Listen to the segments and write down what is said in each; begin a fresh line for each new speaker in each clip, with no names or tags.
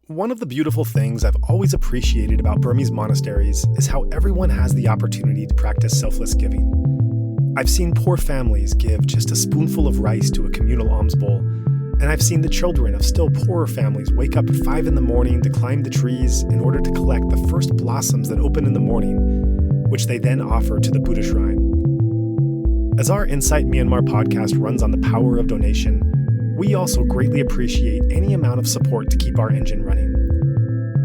One of the beautiful things I've always appreciated about Burmese monasteries is how everyone has the opportunity to practice selfless giving. I've seen poor families give just a spoonful of rice to a communal alms bowl, and I've seen the children of still poorer families wake up at 5 in the morning to climb the trees in order to collect the first blossoms that open in the morning, which they then offer to the Buddha shrine. As our Insight Myanmar podcast runs on the power of donation, we also greatly appreciate any amount of support to keep our engine running.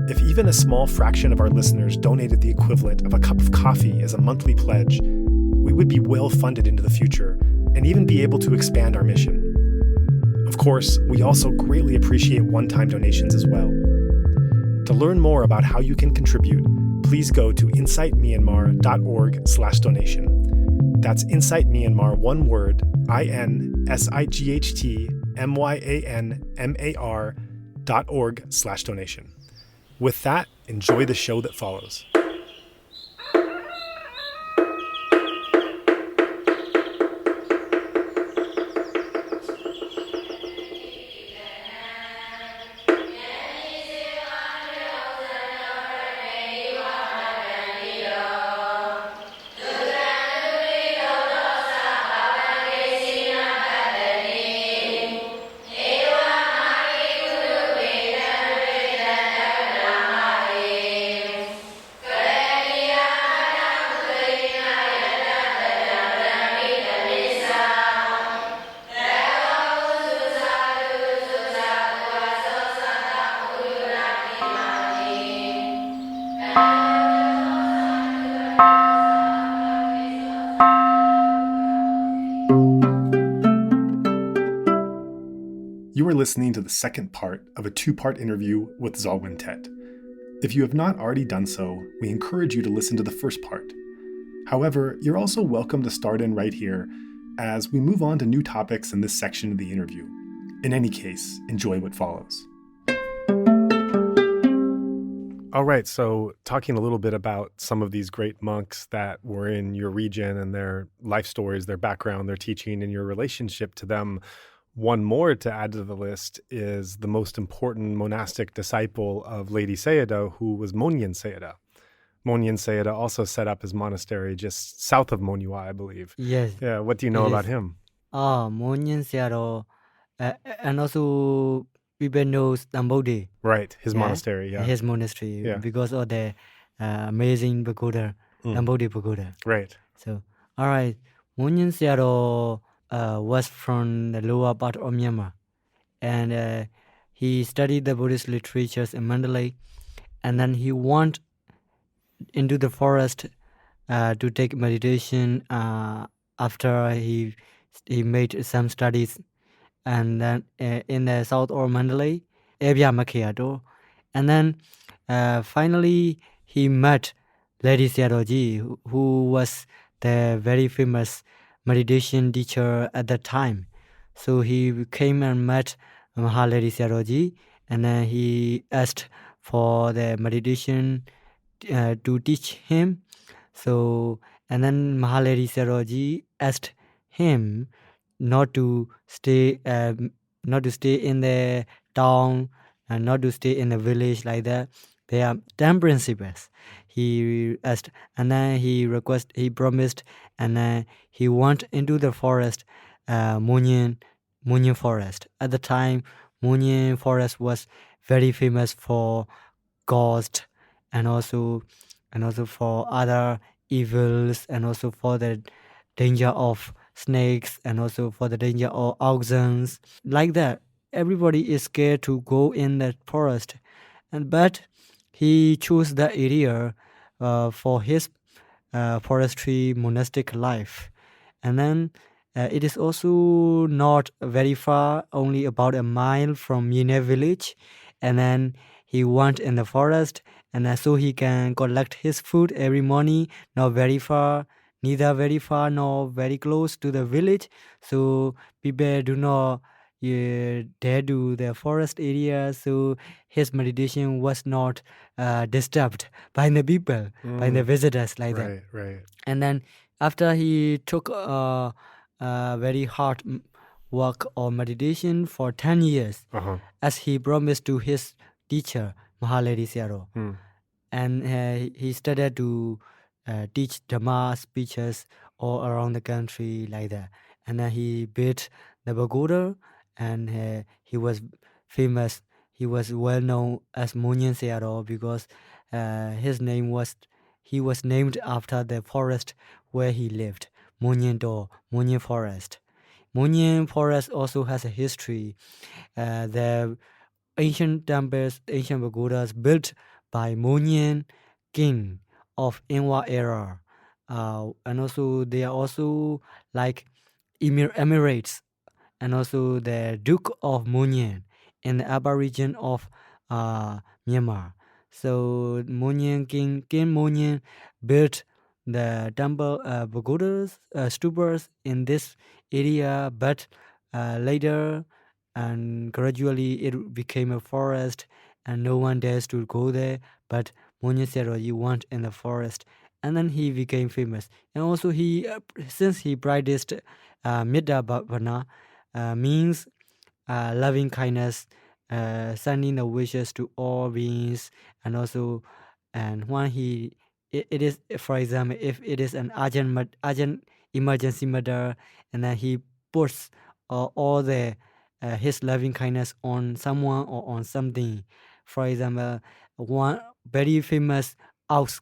If even a small fraction of our listeners donated the equivalent of a cup of coffee as a monthly pledge, we would be well funded into the future and even be able to expand our mission. Of course, we also greatly appreciate one-time donations as well. To learn more about how you can contribute, please go to insightmyanmar.org/donation. That's Insight Myanmar, one word, INSIGHTMYANMAR.org/donation. With that, enjoy the show that follows. You are listening to the second part of a two-part interview with Zaw Win Htet. If you have not already done so, we encourage you to listen to the first part. However, you're also welcome to start in right here as we move on to new topics in this section of the interview. In any case, enjoy what follows. All right, so talking a little bit about some of these great monks that were in your region and their life stories, their background, their teaching, and your relationship to them. One more to add to the list is the most important monastic disciple of Lady Sayadaw, who was Mohnyin Sayadaw. Mohnyin Sayadaw also set up his monastery just south of Mohnyin, I believe.
Yes.
Yeah, what do you know about him?
Mohnyin Sayadaw, and also people know Thanboddhay.
Right, his monastery, yeah.
His monastery,
Yeah.
because of the amazing pagoda, Thanboddhay pagoda.
Right.
So, all right, Mohnyin Sayadaw was from the lower part of Myanmar, and he studied the Buddhist literatures in Mandalay, and then he went into the forest to take meditation after he made some studies, and then in the south of Mandalay, Ebya Makhiyato, and then finally he met Lady Sayadaw Ji, who was the very famous meditation teacher at that time. So he came and met Lady Sayadaw Ji, and then he asked for the meditation to teach him. So, and then Lady Sayadaw Ji asked him not to stay in the town and not to stay in the village like that. They are 10 principles. He asked, and then he promised, and then he went into the forest, Mohnyin forest. At the time, Mohnyin forest was very famous for ghosts and also for other evils, and also for the danger of snakes, and also for the danger of oxen. Like that, everybody is scared to go in that forest, but he chose the area for his forestry monastic life. And then it is also not very far, only about a mile from Yine village. And then he went in the forest, and so he can collect his food every morning, not very far, neither very far nor very close to the village. So people do not dare to the forest area, so his meditation was not disturbed by the people, by the visitors like that.
Right.
And then after he took a very hard work or meditation for 10 years, as he promised to his teacher, Mahaledi Sayadaw. And he started to teach Dhamma speeches all around the country like that. And then he built the pagoda, and he was famous. He was well known as Mohnyin Sayadaw because he was named after the forest where he lived, Mohnyin Forest. Mohnyin Forest also has a history. The ancient temples, ancient pagodas built by Mohnyin king of Inwa era. And also they are also like emirates, and also the Duke of Mohnyin in the upper region of Myanmar. So King Mohnyin built the temple pagodas, stupas in this area, but later and gradually it became a forest, and no one dares to go there. But Mohnyin Sayadaw, you went in the forest, and then he became famous. And also since he practiced mettā bhavana, means loving kindness, sending the wishes to all beings, and also, and when it is, for example, if it is an urgent emergency matter, and then he puts all the his loving kindness on someone or on something. For example, one very famous ox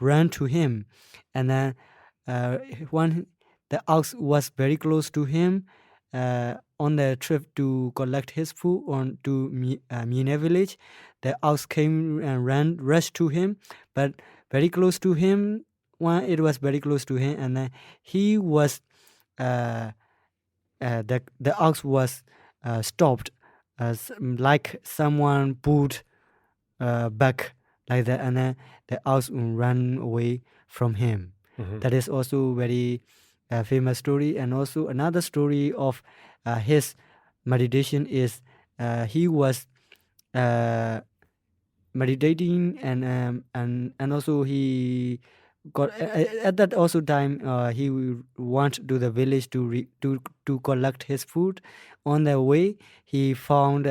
ran to him, and then when the ox was very close to him on the trip to collect his food on to Mina village, the ox came and rushed to him, but very close to him. When it was very close to him, and then he was the ox was stopped, like someone pulled back like that, and then the ox ran away from him. That is also very famous story. And also another story of his meditation is he was meditating, and also he got at that also time he went to the village to collect his food. On the way he found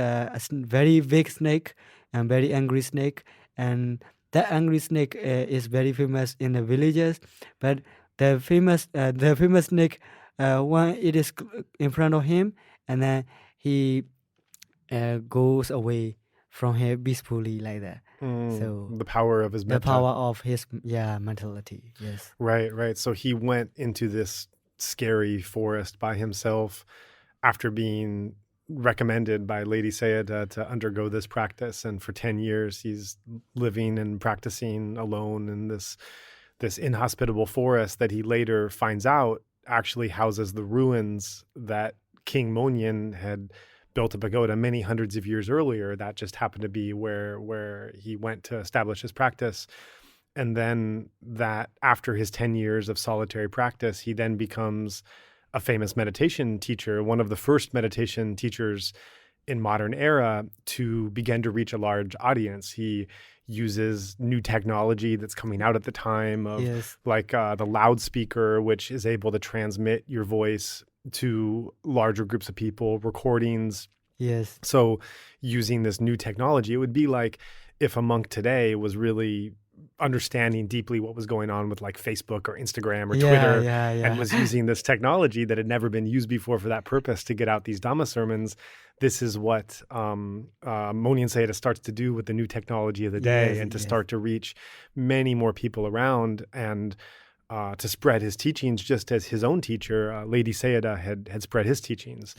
very big snake and very angry snake, and that angry snake is very famous in the villages. But the famous snake, when it is in front of him, and then he goes away from here peacefully like that. So
the power of his
the
mettā.
power of his mentality. Yes.
Right. So he went into this scary forest by himself after being recommended by Lady Sayadaw to undergo this practice, and for 10 years he's living and practicing alone in this inhospitable forest that he later finds out actually houses the ruins that King Mohnyin had built a pagoda many hundreds of years earlier. That just happened to be where he went to establish his practice. And then that after his 10 years of solitary practice, he then becomes a famous meditation teacher, one of the first meditation teachers in modern era to begin to reach a large audience. He uses new technology that's coming out at the time of like the loudspeaker, which is able to transmit your voice to larger groups of people, recordings.
Yes.
So using this new technology, it would be like if a monk today was really understanding deeply what was going on with like Facebook or Instagram or Twitter and was using this technology that had never been used before for that purpose to get out these Dhamma sermons. This is what Mohnyin Sayadaw starts to do with the new technology of the day, and to start to reach many more people around, and to spread his teachings just as his own teacher, Lady Sayadaw, had spread his teachings.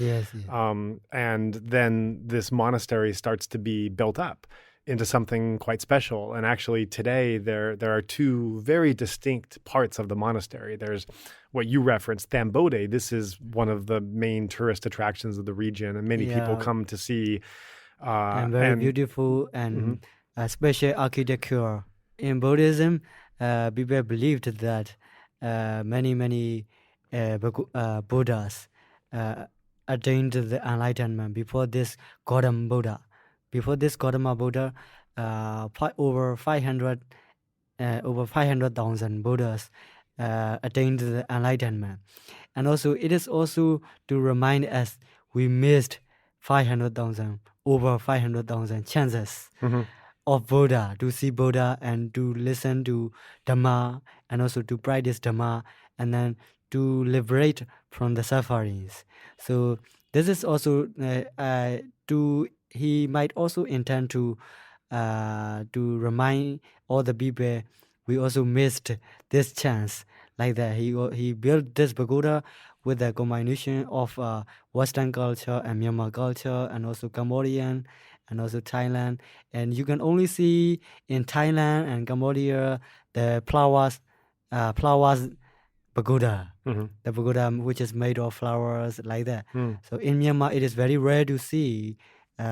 And then this monastery starts to be built up into something quite special. And actually today there are two very distinct parts of the monastery. There's what you referenced, Thanboddhay. This is one of the main tourist attractions of the region, and many people come to see.
And very beautiful and special architecture. In Buddhism, people believed that many Buddhas attained the enlightenment before this Gautama Buddha. Before this Gautama Buddha, over 500,000 Buddhas attained the enlightenment. And also, it is also to remind us we missed 500,000 over 500,000 chances of Buddha, to see Buddha and to listen to Dhamma and also to practice Dhamma and then to liberate from the sufferings. So this is also he might also intend to remind all the people we also missed this chance. Like that, he built this pagoda with a combination of Western culture and Myanmar culture and also Cambodian and also Thailand. And you can only see in Thailand and Cambodia the flowers pagoda, the pagoda which is made of flowers like that. So in Myanmar, it is very rare to see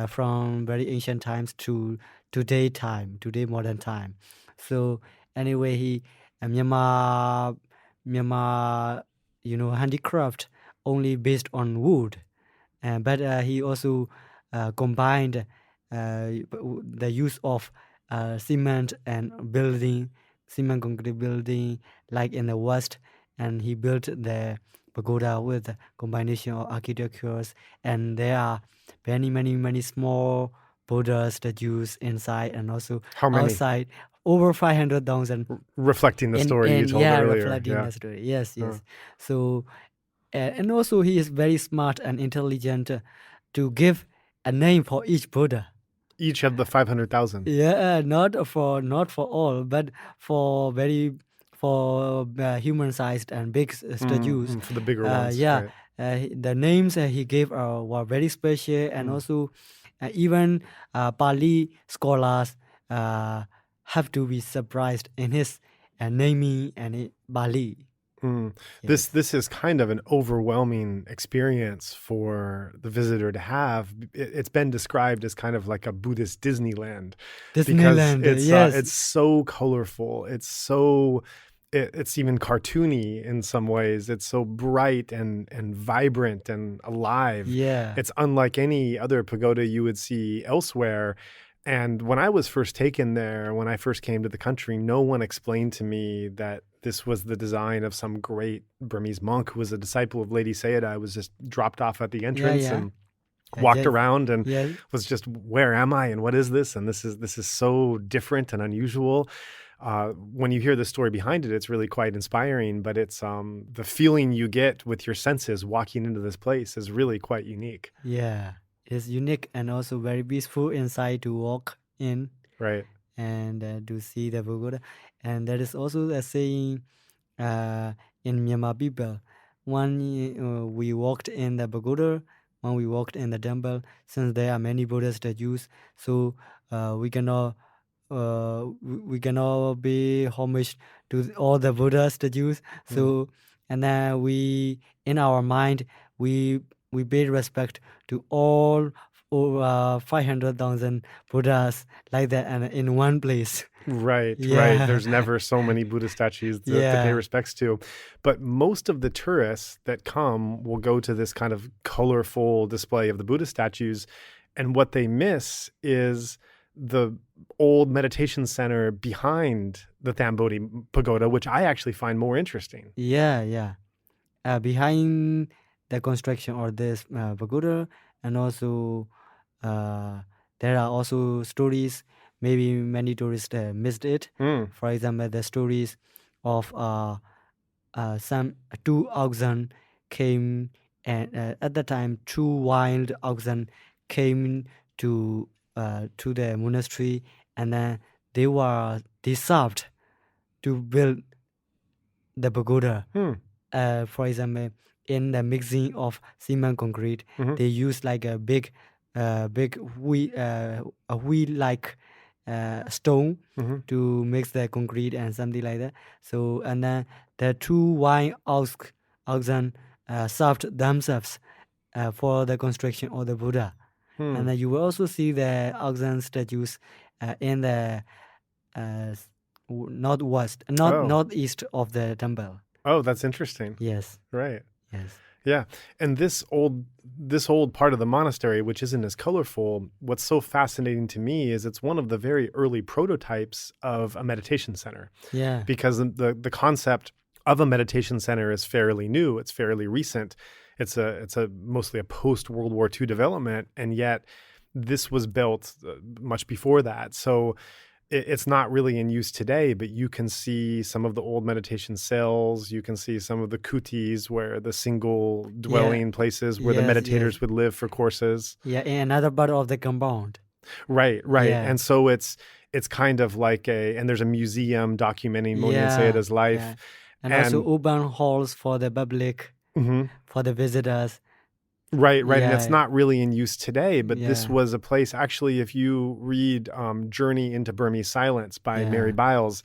from very ancient times to today modern time. So anyway, Myanmar, handicraft only based on wood, but he also combined the use of cement and cement concrete building like in the West, and he built the pagoda with a combination of architectures, and there are many small Buddha statues inside and also
How many?
outside. Over 500,000.
Reflecting the story you told earlier.
Reflecting the story. Yes. So, and also he is very smart and intelligent to give a name for each Buddha.
Each of the 500,000.
Yeah, not for all, but for human-sized and big statues.
For the bigger ones.
Yeah, right. The names he gave were very special, and also even Pali scholars have to be surprised in his naming and Bali.
Yes. This is kind of an overwhelming experience for the visitor to have. It's been described as kind of like a Buddhist Disneyland. Because it's so colorful. It's even cartoony in some ways. It's so bright and vibrant and alive.
Yeah.
It's unlike any other pagoda you would see elsewhere. And when I was first taken there, when I first came to the country, no one explained to me that this was the design of some great Burmese monk who was a disciple of Lady Sayadaw. I was just dropped off at the entrance and walked around and was just, where am I and what is this? And this is so different and unusual. When you hear the story behind it, it's really quite inspiring, but it's the feeling you get with your senses walking into this place is really quite unique.
Yeah. It's unique and also very peaceful inside to walk in.
Right.
And to see the pagoda. And there is also a saying in Myanmar people, when we walked in the pagoda, when we walked in the temple, since there are many Buddha statues, so we cannot be homage to all the Buddha statues. So and then we in our mind we pay respect to all over 500,000 Buddhas like that, and in one place.
Right. There's never so many Buddha statues to pay respects to. But most of the tourists that come will go to this kind of colorful display of the Buddha statues, and what they miss is the old meditation center behind the Thanboddhay pagoda, which I actually find more interesting.
Behind the construction of this pagoda, and also there are also stories. Maybe many tourists missed it. For example, the stories of some two oxen came, and at the time 2 wild oxen came to the monastery, and then they were served to build the pagoda. For example, in the mixing of cement concrete, they use like a big wheel like stone to mix the concrete and something like that. So and then the 2 wild oxen served themselves for the construction of the Buddha. And then you will also see the oxen statues in the northeast of the temple.
Oh, that's interesting.
Yes.
Right.
Yes.
Yeah. And this old part of the monastery, which isn't as colorful, what's so fascinating to me is it's one of the very early prototypes of a meditation center.
Yeah.
Because the concept of a meditation center is fairly new. It's fairly recent. It's a mostly a post-World War II development, and yet this was built much before that. So it's not really in use today, but you can see some of the old meditation cells. You can see some of the kutis, where the single dwelling places where the meditators would live for courses.
Yeah, in another part of the compound.
Right.
Yeah.
And so it's kind of like and there's a museum documenting Mohnyin Sayadaw's life.
Yeah. And also urban halls for the public, for the visitors.
Right. And it's not really in use today, but this was a place. Actually, if you read Journey into Burmese Silence by Mary Biles,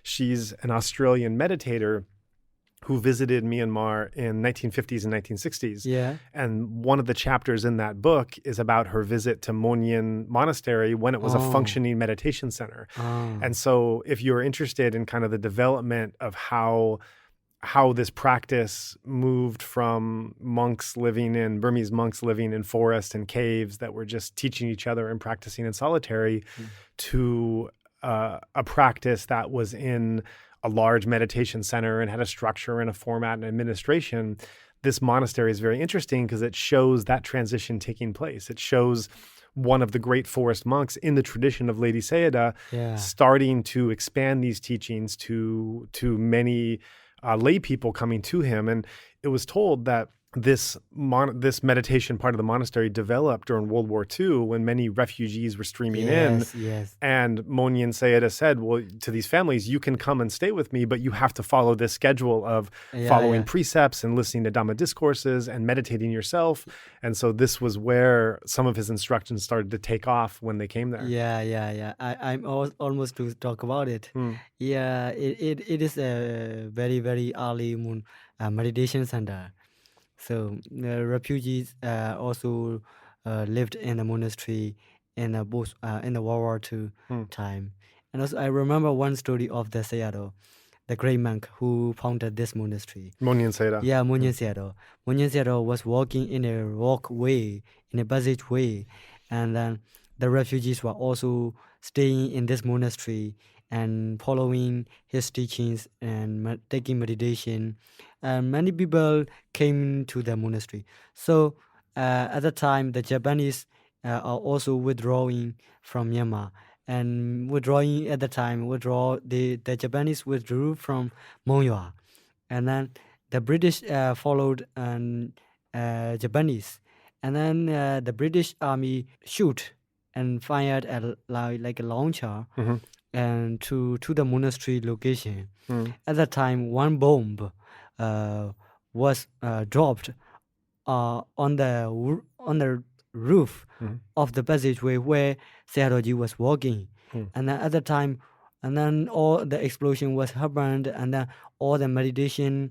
she's an Australian meditator who visited Myanmar in 1950s and 1960s.
Yeah.
And one of the chapters in that book is about her visit to Mohnyin Monastery when it was a functioning meditation center. And so if you're interested in kind of the development of how this practice moved from Burmese monks living in forests and caves that were just teaching each other and practicing in solitary to a practice that was in a large meditation center and had a structure and a format and administration. This monastery is very interesting because it shows that transition taking place. It shows one of the great forest monks in the tradition of Lady Sayadaw starting to expand these teachings to many lay people coming to him. And it was told that this meditation part of the monastery developed during World War II when many refugees were streaming in. And Mohnyin Sayadaw said, well, to these families, you can come and stay with me, but you have to follow this schedule of following precepts and listening to Dhamma discourses and meditating yourself. And so this was where some of his instructions started to take off when they came there.
I'm almost to talk about it. Yeah, it is a very, very early meditation center. So the refugees also lived in the monastery in the World War II time. And also I remember one story of the Sayadaw, the great monk who founded this monastery.
Mohnyin Sayadaw.
Yeah, Mohnyin Sayadaw. Mohnyin Sayadaw was walking in a walkway, in a passageway, and then the refugees were also staying in this monastery and following his teachings and taking meditation. And many people came to the monastery. So at the time, the Japanese are also withdrawing from Myanmar. And withdrawing at the time, the Japanese withdrew from Mohnyin. And then the British followed Japanese. And then the British army shoot and fired like a launcher and to the monastery location. At that time, one bomb was dropped on the roof of the passageway where Sayadawji was walking. And then at the time, and then all the explosion was happened, and then all the meditators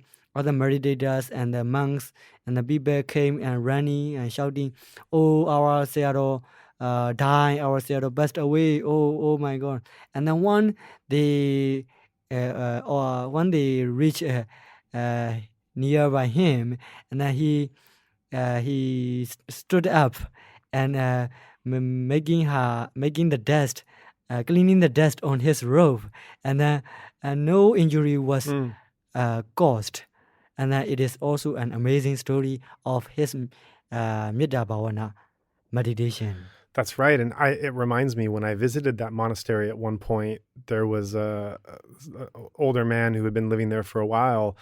and the monks and the people came and running and shouting, "Oh, our Sayadaw die, our Sayadaw passed away, oh my God." And then when they reach nearby him, and then he stood up and making the dust, cleaning the dust on his robe, and no injury was caused. And it is also an amazing story of his mettā bhavana meditation.
That's right. And it reminds me, when I visited that monastery at one point, there was a older man who had been living there for a while.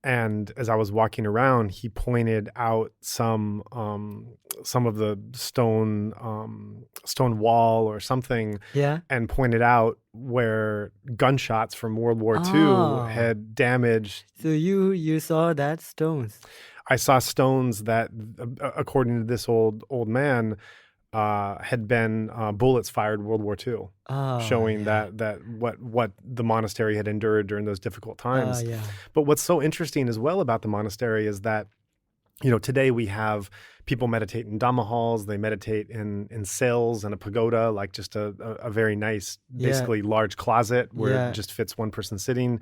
And as I was walking around, he pointed out some of the stone wall or something, and pointed out where gunshots from World War II had damaged.
So you saw that stones?
I saw stones that, according to this old man, had been bullets fired World War II, showing that what the monastery had endured during those difficult times. But what's so interesting as well about the monastery is that, today we have people meditate in Dhamma halls. They meditate in cells and a pagoda, like just a very nice, basically large closet where it just fits one person sitting.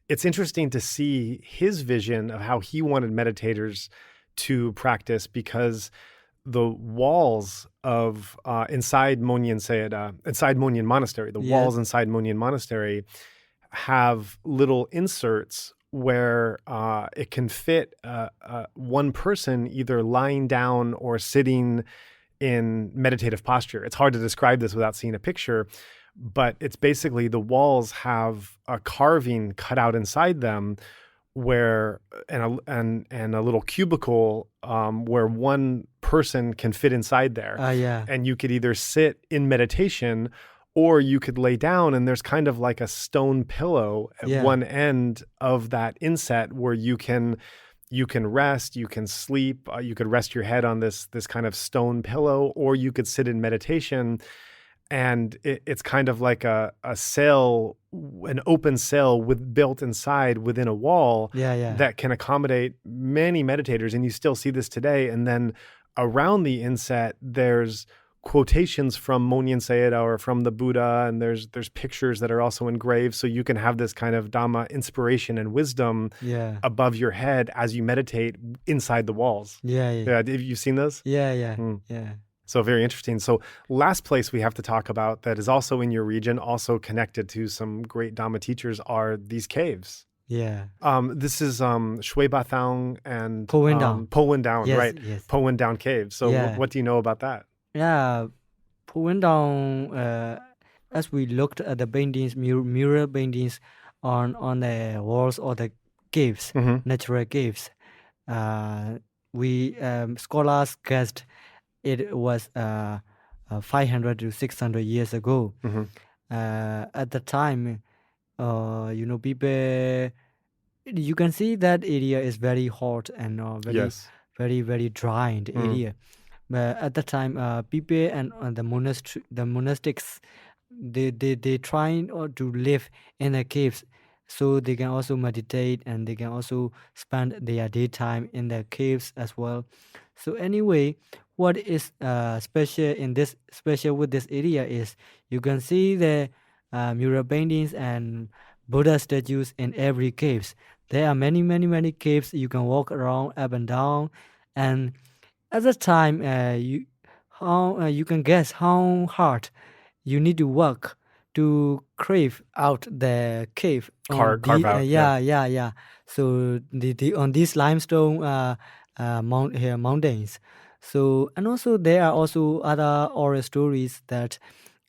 It's interesting to see his vision of how he wanted meditators to practice, because the walls of inside Mohnyin Monastery, walls inside Mohnyin Monastery have little inserts where it can fit one person either lying down or sitting in meditative posture. It's hard to describe this without seeing a picture, but it's basically the walls have a carving cut out inside them where and a little cubicle where one person can fit inside there.
Yeah.
And you could either sit in meditation or you could lay down, and there's kind of like a stone pillow at one end of that inset where you can rest, you can sleep, you could rest your head on this kind of stone pillow, or you could sit in meditation. And it's kind of like a cell, an open cell built inside within a wall that can accommodate many meditators. And you still see this today. And then around the inset, there's quotations from Mohnyin Sayadaw or from the Buddha, and there's pictures that are also engraved, so you can have this kind of Dhamma inspiration and wisdom above your head as you meditate inside the walls. Have you seen those?
Yeah.
So very interesting. So last place we have to talk about that is also in your region, also connected to some great Dhamma teachers, are these caves. This is Shui Ba Thang and
Po Wen Down.
Po Wen Down, right?
Yes.
Po Wen Down Cave. So what do you know about that?
Po Wen Down, as we looked at the paintings, mural paintings on the walls or the caves, natural caves, we scholars guessed it was 500 to 600 years ago. At the time, people, you can see that area is very hot and very, very dry area. But at the time, people and the monastics, they trying to live in the caves, so they can also meditate and they can also spend their daytime in the caves as well. So anyway, what is special with this area is you can see the mural paintings and Buddha statues in every caves. There are many caves. You can walk around up and down, and at the time, you can guess how hard you need to work to carve out the cave.
Carve out.
So on these limestone mountains. So, and also there are also other oral stories that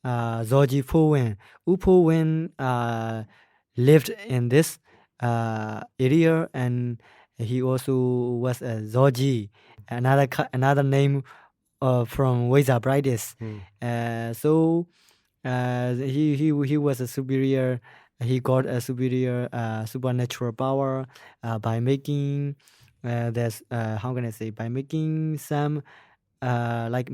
Zoji Po Wen, Po Wen lived in this area, and he also was a Zoji, another name from Vesa Brides. So he was a superior. He got a superior supernatural power by making by making some like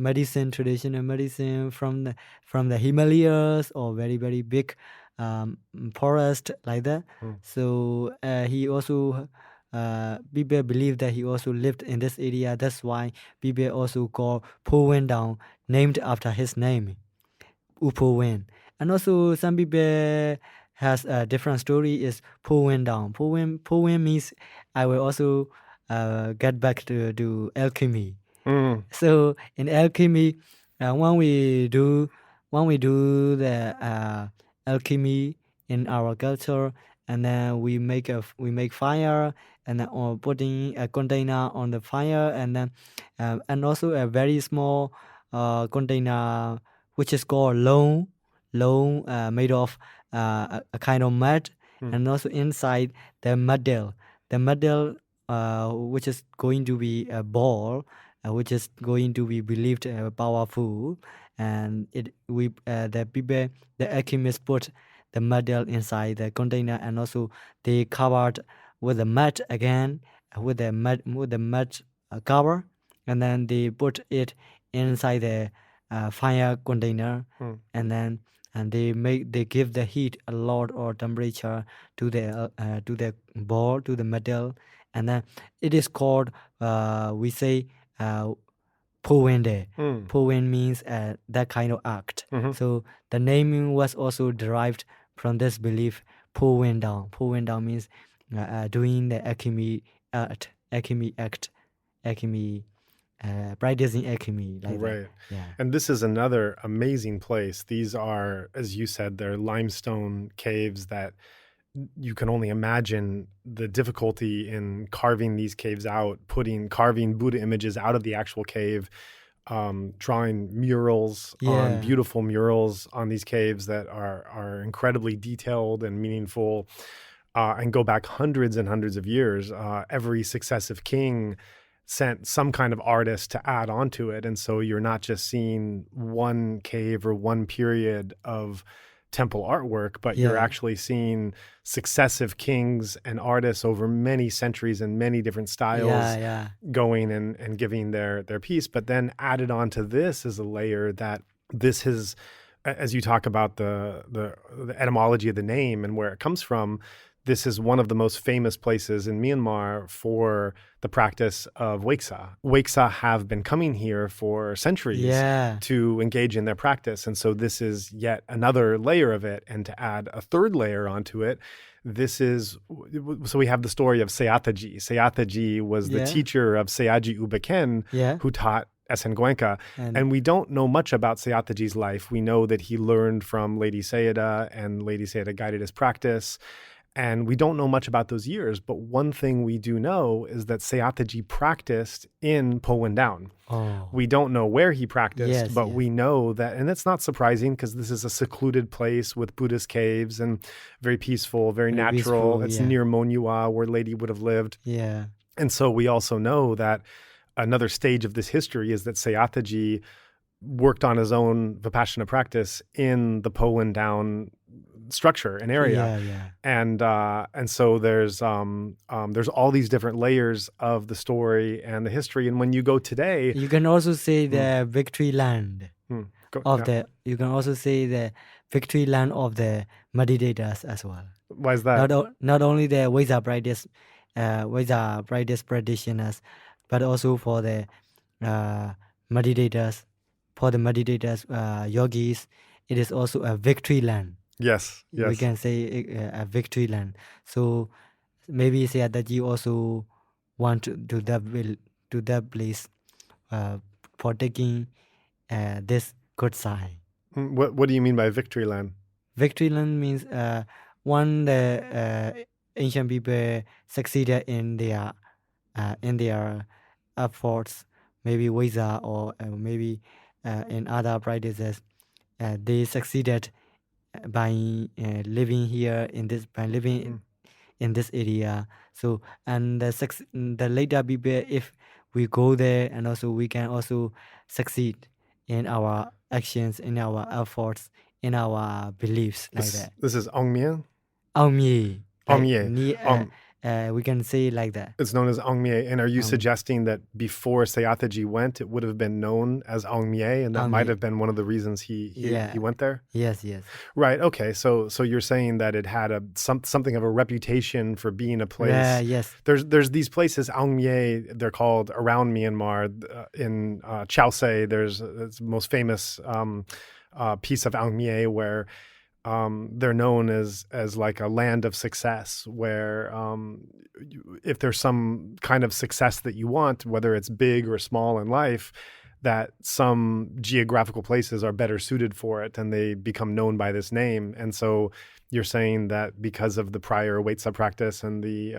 traditional medicine from the Himalayas, or very, very big forest like that. So he also people believe that he also lived in this area. That's why people also call Po Wen Down, named after his name, Po Wen. And also some people has a different story is Po Wen Down. Po Wen means I will also get back to alchemy. So in alchemy, when we do the alchemy in our culture, and then we make fire, and then putting a container on the fire, and then and also a very small container which is called loam made of a kind of mud, and also inside the metal which is going to be a ball, which is going to be believed powerful, and the alchemists put the metal inside the container, and also they covered with the mud again, with the mud cover, and then they put it inside the fire container, and they give the heat a lot or temperature to the ball, to the metal, and then it is called we say Po Wen Day. Po Wen means that kind of act. So the naming was also derived from this belief, Po Wen Down. Po Wen Down means doing the alchemy act, practicing alchemy. Like
right.
That.
And this is another amazing place. These are, as you said, they're limestone caves that you can only imagine the difficulty in carving these caves out, carving Buddha images out of the actual cave. drawing murals on beautiful murals on these caves that are incredibly detailed and meaningful, and go back hundreds and hundreds of years. Every successive king sent some kind of artist to add onto it. And so you're not just seeing one cave or one period of temple artwork, but you're actually seeing successive kings and artists over many centuries and many different styles going and giving their piece. But then added onto this is a layer that this is, as you talk about the etymology of the name and where it comes from, this is one of the most famous places in Myanmar for the practice of Waeksa. Waeksa have been coming here for centuries to engage in their practice. And so this is yet another layer of it. And to add a third layer onto it, so we have the story of Sayadaw. Sayadaw was the teacher of Sayaji Ubaken, who taught Esenguenka. And we don't know much about Sayadaw's life. We know that he learned from Lady Sayadaw, and Lady Sayadaw guided his practice. And we don't know much about those years, but one thing we do know is that Sayadaw practiced in Po Wen Down. We don't know where he practiced, but we know that, and that's not surprising because this is a secluded place with Buddhist caves and very peaceful, very natural. Peaceful, it's near Mohnyin, where Lady would have lived. And so we also know that another stage of this history is that Sayadaw worked on his own Vipassana practice in the Po Wen Down structure and area. And so there's all these different layers of the story and the history. And when you go today,
you can also say the victory land you can also say the victory land of the meditators as well.
Why is that?
Not only the Waeksa practice practitioners, but also for the meditators, yogis, it is also a victory land.
Yes.
We can say a victory land. So maybe say that you also want to that place for taking this good sign.
What do you mean by victory land?
Victory land means the ancient people succeeded in their efforts, maybe Waeksa or maybe in other practices, they succeeded by living here in this in this area. So and the later people, if we go there, and also we can also succeed in our actions, in our efforts, in our beliefs that.
This is Ongmye.
Ongmye.
Ongmye.
We can say like that.
It's known as Ongmye. And are you suggesting that before Sayadaw went, it would have been known as Ongmye, and that might have been one of the reasons he went there?
Yes.
Right. Okay. So you're saying that it had something of a reputation for being a place.
Yes.
There's these places, Ongmye, they're called around Myanmar. In Chausey, there's the most famous piece of Ongmye where they're known as like a land of success, where if there's some kind of success that you want, whether it's big or small in life, that some geographical places are better suited for it, and they become known by this name. And so you're saying that because of the prior Waeksa practice and the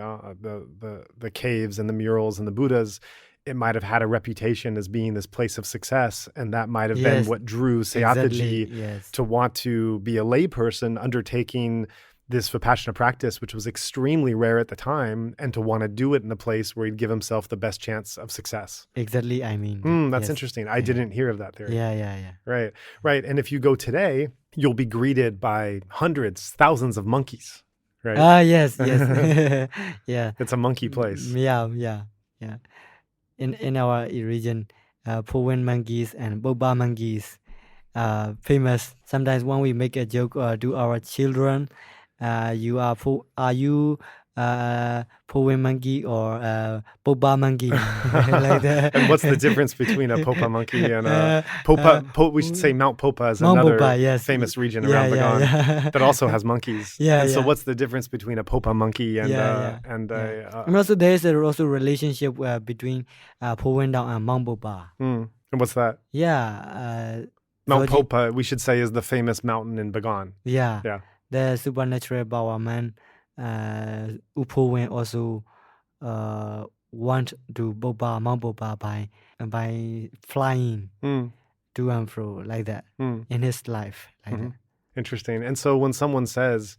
caves and the murals and the Buddhas, it might have had a reputation as being this place of success, and that might have been what drew Sayadaw to want to be a layperson undertaking this Vipassana practice, which was extremely rare at the time, and to want to do it in a place where he'd give himself the best chance of success.
Exactly, I mean.
That's interesting. I didn't hear of that theory.
Yeah.
Right. And if you go today, you'll be greeted by hundreds, thousands of monkeys, right?
Yes. Yeah.
It's a monkey place.
Yeah. In our region, Po Wen monkeys and Boba monkeys famous. Sometimes when we make a joke to our children, are you Po Wen monkey or Boba monkey? Like that.
And what's the difference between a Popa monkey and a Popa? We should say Mount Popa is another famous region around Bagan that also has monkeys. So what's the difference between a Popa monkey and
and also there is also relationship between Po Wen Down and Mount Popa.
And what's that? Mount Popa, we should say, is the famous mountain in Bagan.
The supernatural power man. Po Wen also went to Mount Boba by flying to and fro like that in his life like that.
Interesting. And so when someone says,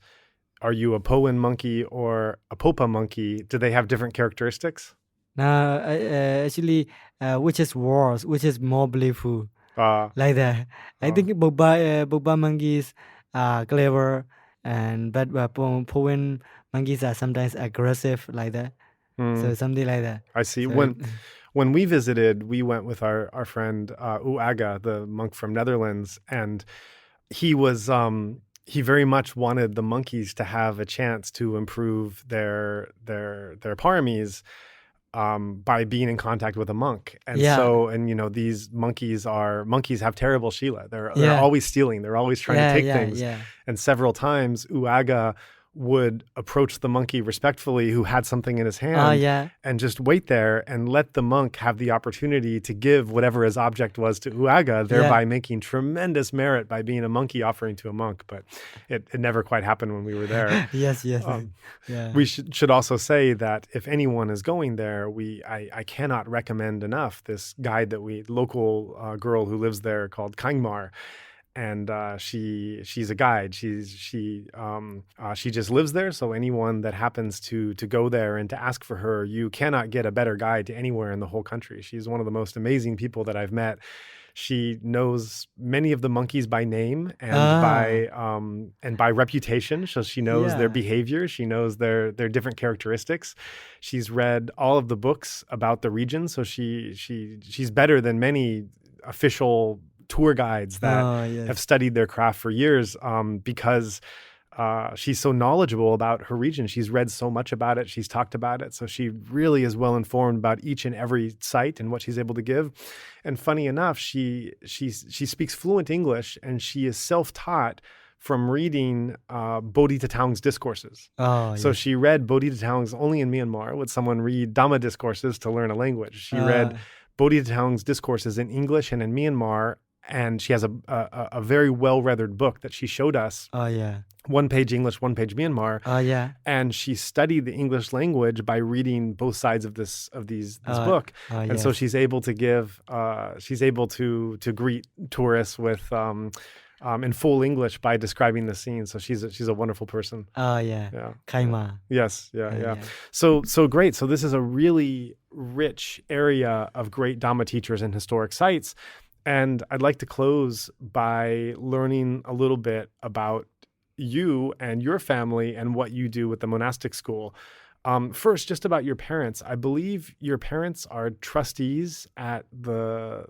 are you a Powan monkey or a Popa monkey, do they have different characteristics?
Now, actually, which is worse, which is more playful, like that. I think Boba monkeys are clever, but Powan monkeys are sometimes aggressive, like that. So something like that.
I see.
So,
When we visited, we went with our friend Uaga, the monk from Netherlands, and he was he very much wanted the monkeys to have a chance to improve their paramis by being in contact with a monk. And so, and you know, these monkeys have terrible Shila. They're always stealing. They're always trying to take things. And several times Uaga would approach the monkey respectfully who had something in his hand and just wait there and let the monk have the opportunity to give whatever his object was to Uaga, thereby making tremendous merit by being a monkey offering to a monk. But it never quite happened when we were there.
Yes.
We should also say that if anyone is going there, I cannot recommend enough this guide that local girl who lives there called Kangmar. And she's a guide. She just lives there. So anyone that happens to go there and to ask for her, you cannot get a better guide to anywhere in the whole country. She's one of the most amazing people that I've met. She knows many of the monkeys by name and by reputation. So she knows their behavior. She knows their different characteristics. She's read all of the books about the region. So she's better than many official tour guides that have studied their craft for years because she's so knowledgeable about her region. She's read so much about it. She's talked about it. So she really is well informed about each and every site and what she's able to give. And funny enough, she speaks fluent English and she is self-taught from reading Bodhidharma Taung's discourses. So she read Bodhidharma Taung's only in Myanmar. Would someone read Dhamma discourses to learn a language? She read Bodhidharma Taung's discourses in English and in Myanmar. And she has a very well-weathered book that she showed us. One page English, one page Myanmar. And she studied the English language by reading both sides of this book. And so she's able to give, to greet tourists with in full English by describing the scene. So she's a wonderful person.
Kaima.
Yes. So great. So this is a really rich area of great Dhamma teachers and historic sites. And I'd like to close by learning a little bit about you and your family and what you do with the monastic school. First, just about your parents. I believe your parents are trustees at the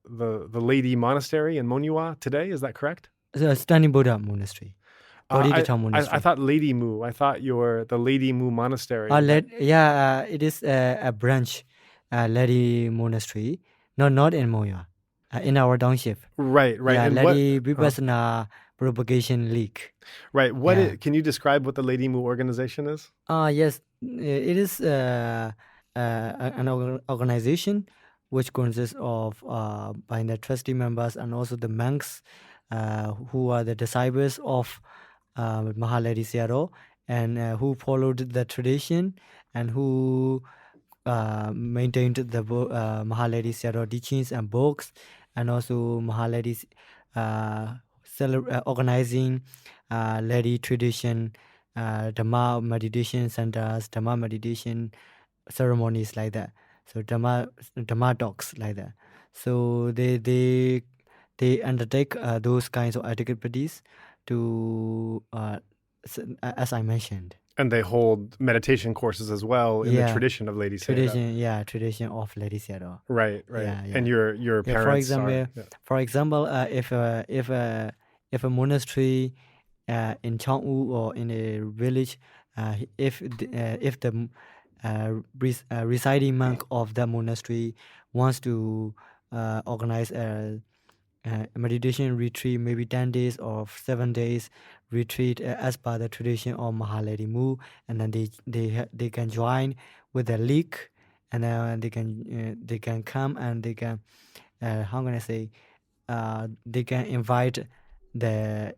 Lady Monastery in Mohnyin today. Is that correct?
The Standing Buddha Monastery.
I thought Lady Mu. I thought you're the Lady Mu Monastery.
It is a branch, Lady Monastery. Not in Mohnyin. In our township.
Right.
Yeah, and Lady Vipassana Propagation League.
Right. Can you describe what the Lady Mu organization is?
Yes. It is an organization which consists of by the trustee members and also the monks who are the disciples of Mahalady Sayadaw and who followed the tradition and who maintained the Mahalady Sayadaw teachings and books, and also Mahalady's organizing lady tradition, Dhamma meditation centers, Dhamma meditation ceremonies like that. So Dhamma talks like that. So they undertake those kinds of activities to as I mentioned.
And they hold meditation courses as well in the tradition of Lady Sayadaw.
Tradition of Lady Sayadaw.
Right.
Yeah.
And your parents
for example, if a monastery in Chaung Oo or in a village, if the residing monk of the monastery wants to organize a meditation retreat, maybe 10 days or 7 days retreat as per the tradition of Mahalady Mu, and then they can join with the league, and then they can come and they can they can invite the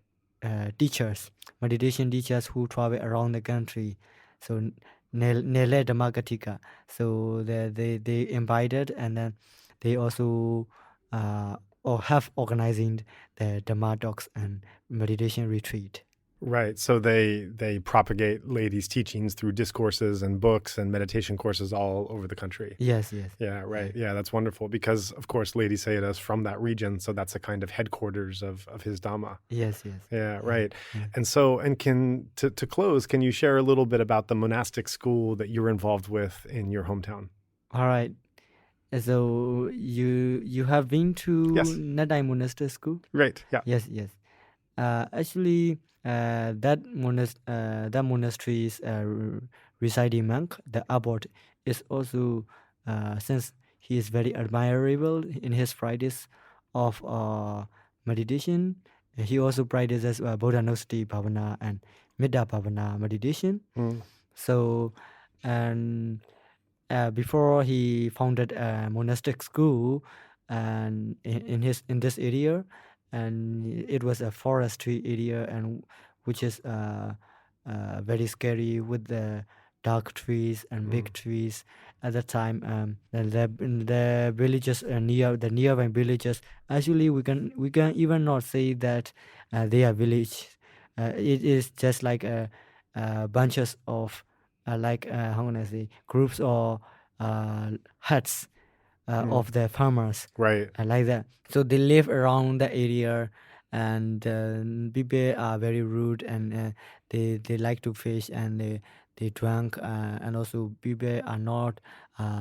teachers, meditation teachers who travel around the country. So Nele Dhamma. So they invited, and then they also or have organizing the Dhamma talks and meditation retreat.
Right. So they propagate ladies' teachings through discourses and books and meditation courses all over the country.
Yes.
Yeah, right. Yeah, that's wonderful because, of course, Lady Sayadaw is from that region, so that's a kind of headquarters of his Dhamma.
Yes.
Yeah, right.
Yeah.
And so, and to close, can you share a little bit about the monastic school that you're involved with in your hometown?
All right. So you have been to
Yes.
Nadai Monastery School?
Right. Yeah.
Yes. Actually, that monastery's residing monk, the abbot, is also since he is very admirable in his practice of meditation. He also practices Bodhanussati Bhavana and Mettā Bhavana meditation. So, and before he founded a monastic school, and in this area, and it was a forestry area, and which is very scary with the dark trees and big trees at the time. The villages near the nearby villages, actually we can even not say that they are village. It is just like bunches of how can I say, groups or huts of the farmers,
Right.
like that. So they live around the area, and people are very rude, and they like to fish, and they drink, and also people are not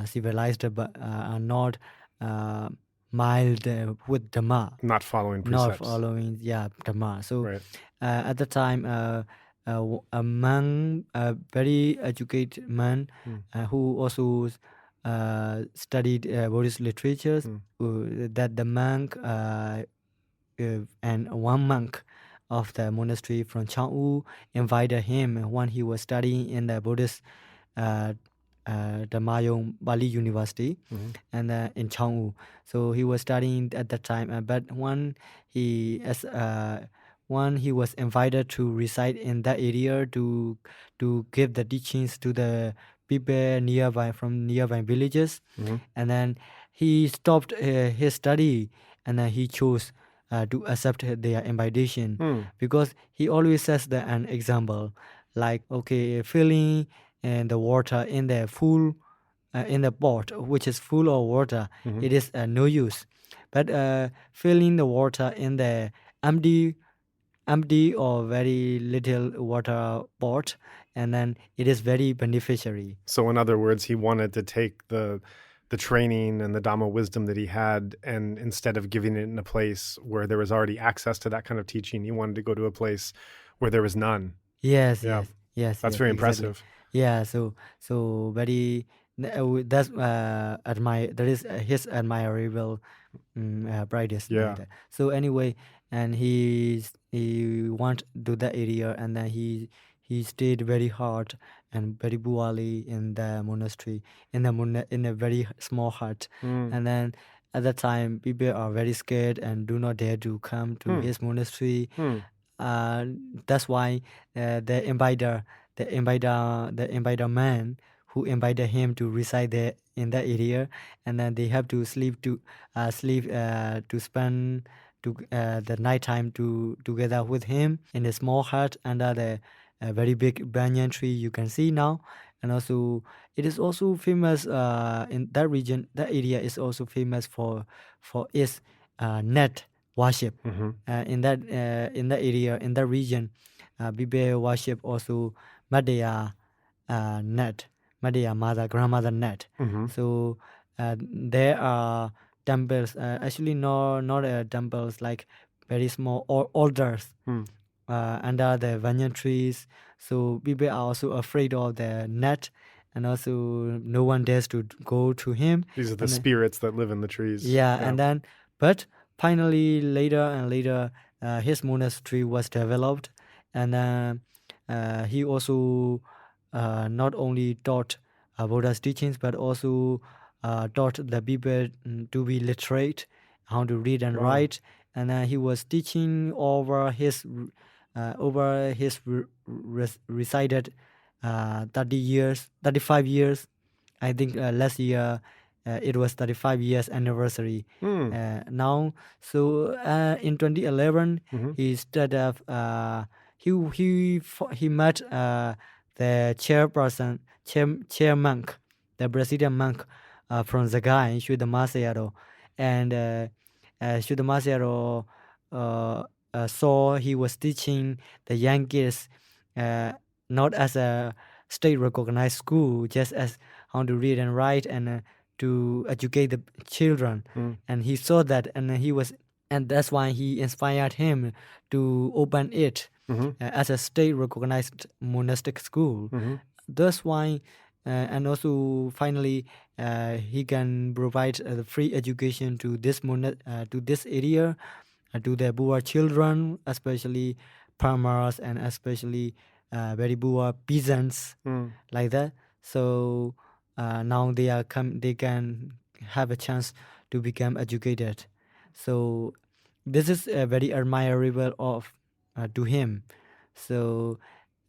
civilized, but are not mild with Dhamma.
Not following
Not
precepts.
following, Dhamma. So
Right.
at the time, a man, a very educated man, who also studied Buddhist literatures, that the monk and one monk of the monastery from Chaung Oo invited him when he was studying in the Buddhist Dhammayong Bali University, and in Chaung Oo. So he was studying at that time, but when he was invited to reside in that area to give the teachings to the people nearby from nearby villages, and then he stopped his study, and then he chose to accept their invitation, because he always says that an example, like, okay, filling the water in the full in the pot which is full of water, it is no use, but filling the water in the empty or very little water pot, and then it is very beneficiary.
So in other words, he wanted to take the training and the Dhamma wisdom that he had, and instead of giving it in a place where there was already access to that kind of teaching, he wanted to go to a place where there was none.
Yes.
Yeah.
Yes.
That's very
exactly.
impressive.
Yeah, so very that's that is his admirable practice.
Yeah.
Like that. So anyway, and he want to do that area, and then he stayed very hard and very poorly in the monastery, in a very small hut, and then at that time people are very scared and do not dare to come to his monastery. That's why the inviter man who invited him to reside there in that area, and then they have to sleep to spend the night time together with him in a small hut under the very big banyan tree you can see now. And also it is also famous in that region. That area is also famous for its net worship. In that area, in that region, people worship also mettā net, mettā mother, grandmother net. So there are temples, actually not temples, like very small altars under the banyan trees. So people are also afraid of the net, and also no one dares to go to him.
These are the spirits that live in the trees.
Yeah, and then, but finally, later and later, his monastery was developed, and he also not only taught Buddha's teachings, but also taught the people to be literate, how to read and write, and he was teaching over his recited 35 years. I think last year it was 35 years anniversary. Now, so in 2011, he stood up. He met the chairperson, chair monk, the Brazilian monk from Zagai, Shuddhamma Sayadaw, and Shuddhamma Sayadaw saw he was teaching the young kids not as a state-recognized school, just as how to read and write and to educate the children. And he saw that, and that's why he inspired him to open it as a state-recognized monastic school. That's why, and also finally, he can provide the free education to this area, to the poor children, especially farmers and especially very poor peasants, like that. So now they can have a chance to become educated. So this is very admirable of to him. So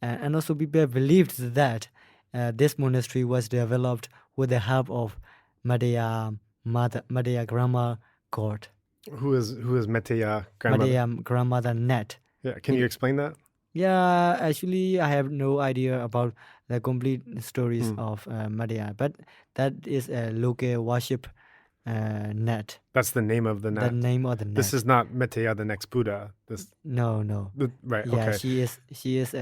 and also people believed that this monastery was developed with the help of mettā grandma god.
Who is mettā grandmother?
Mettā grandmother Htet.
Yeah, can you explain that?
Yeah, actually, I have no idea about the complete stories of mettā, but that is a local worship Htet.
That's the name of the Htet.
The name of the Htet.
This is not mettā, the next Buddha.
No.
Right.
Yeah,
okay.
she is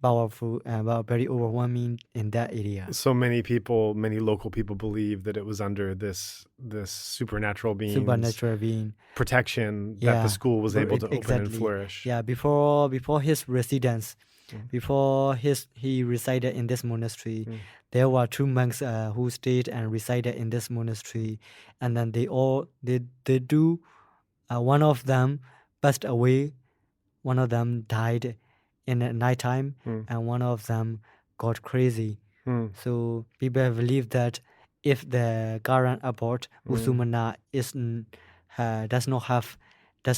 powerful and very overwhelming in that area.
So many local people believe that it was under this supernatural being protection that the school was able to open and flourish.
Yeah, before his residence, before he resided in this monastery, there were 2 monks who stayed and resided in this monastery, and then they do. One of them passed away. One of them died in the nighttime, and one of them got crazy. So people believe that if the current abbot Usumana does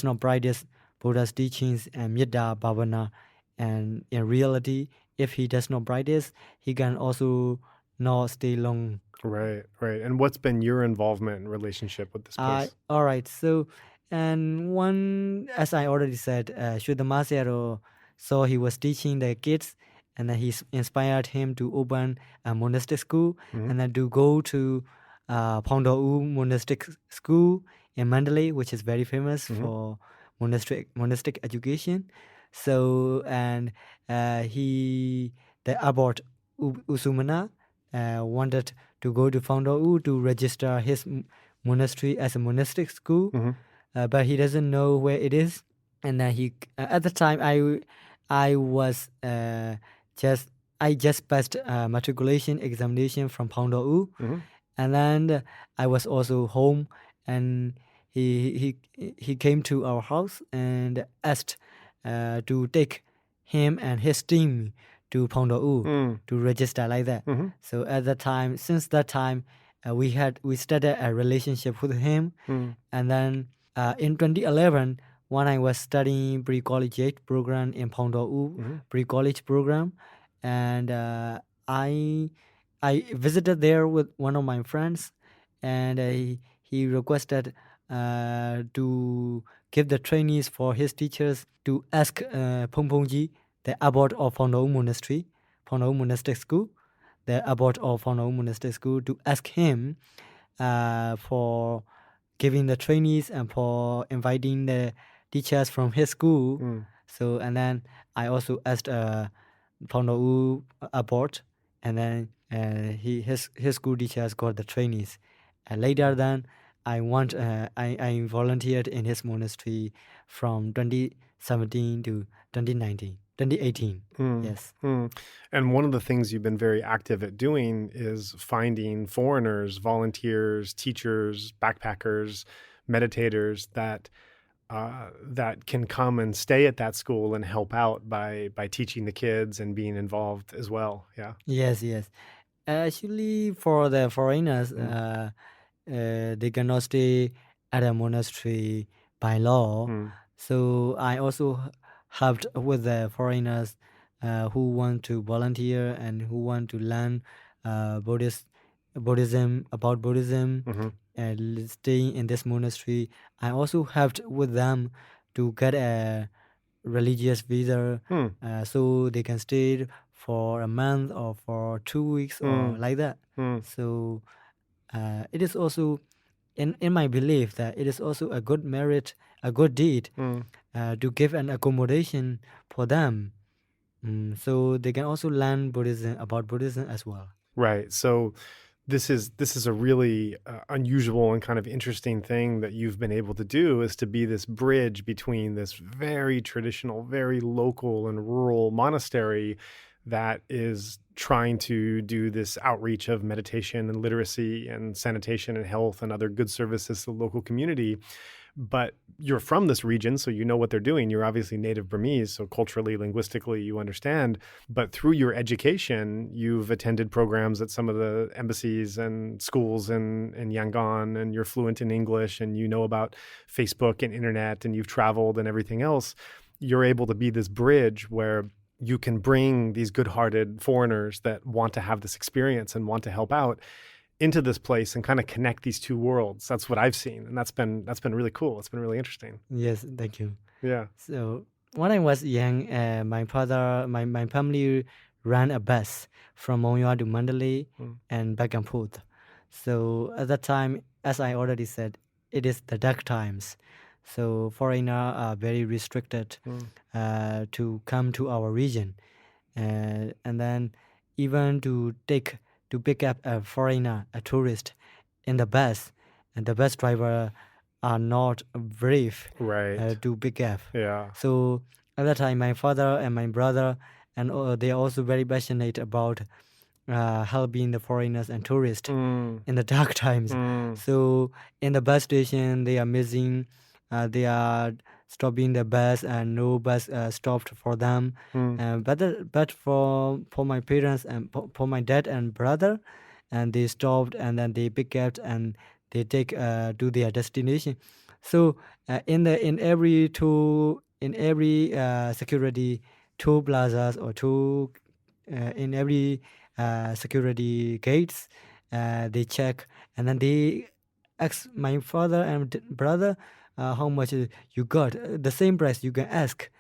not practice Buddha's teachings and mettā bhavana, and in reality, if he does not practice, he can also not stay long.
Right. And what's been your involvement and relationship with this place?
All right. So, and one, as I already said, Shuddhamma Sayadaw saw he was teaching the kids, and then he inspired him to open a monastic school, and then to go to Chaung Oo monastic school in Mandalay, which is very famous for monastic education. So, and the abbot Usumana wanted to go to Chaung Oo to register his monastery as a monastic school, but he doesn't know where it is. And then he, at the time, I just passed matriculation examination from Chaung Oo, and then I was also home, and he came to our house and asked to take him and his team to Chaung Oo to register like that. So at that time, since that time, we started a relationship with him, and then in 2011. When I was studying pre-collegiate program in Chaung Oo, pre-college program, and I visited there with one of my friends, and he requested to give the trainees for his teachers to ask Pongpongji, the abbot of Chaung Oo Monastery, Chaung Oo Monastic School, the abbot of Chaung Oo Monastic School, to ask him for giving the trainees and for inviting the teachers from his school. So, and then I also asked Chaung Oo abbot, and then his school teachers got the trainees. And later then I volunteered in his monastery from 2017 to 2018. Yes.
And one of the things you've been very active at doing is finding foreigners, volunteers, teachers, backpackers, meditators that can come and stay at that school and help out by teaching the kids and being involved as well. Yeah.
Yes. Actually, for the foreigners, they cannot stay at a monastery by law. So I also helped with the foreigners who want to volunteer and who want to learn Buddhism, and staying in this monastery. I also helped with them to get a religious visa, so they can stay for a month or for 2 weeks or like that. So it is also in my belief that it is also a good merit, a good deed, to give an accommodation for them, so they can also learn about Buddhism as well.
Right. So this is a really unusual and kind of interesting thing that you've been able to do, is to be this bridge between this very traditional, very local and rural monastery that is trying to do this outreach of meditation and literacy and sanitation and health and other good services to the local community. But you're from this region, so you know what they're doing. You're obviously native Burmese, so culturally, linguistically, you understand. But through your education, you've attended programs at some of the embassies and schools in Yangon, and you're fluent in English, and you know about Facebook and internet, and you've traveled and everything else. You're able to be this bridge where you can bring these good-hearted foreigners that want to have this experience and want to help out into this place and kind of connect these two worlds. That's what I've seen, and that's been really cool. It's been really interesting.
Yes, thank you.
Yeah.
So when I was young, my family ran a bus from Mohnyin to Mandalay and back and forth. So at that time, as I already said, it is the dark times. So foreigners are very restricted to come to our region, and then even to pick up a foreigner, a tourist, in the bus, and the bus driver are not brave to pick up.
Yeah.
So at that time, my father and my brother, and they are also very passionate about helping the foreigners and tourists in the dark times. So in the bus station, they are missing. They are stopping the bus, and no bus stopped for them. But for my parents and for my dad and brother, and they stopped, and then they pick up and they take to their destination. So in every security toll plazas or in every security gates, they check, and then they ask my father and brother, how much you got, the same price you can ask.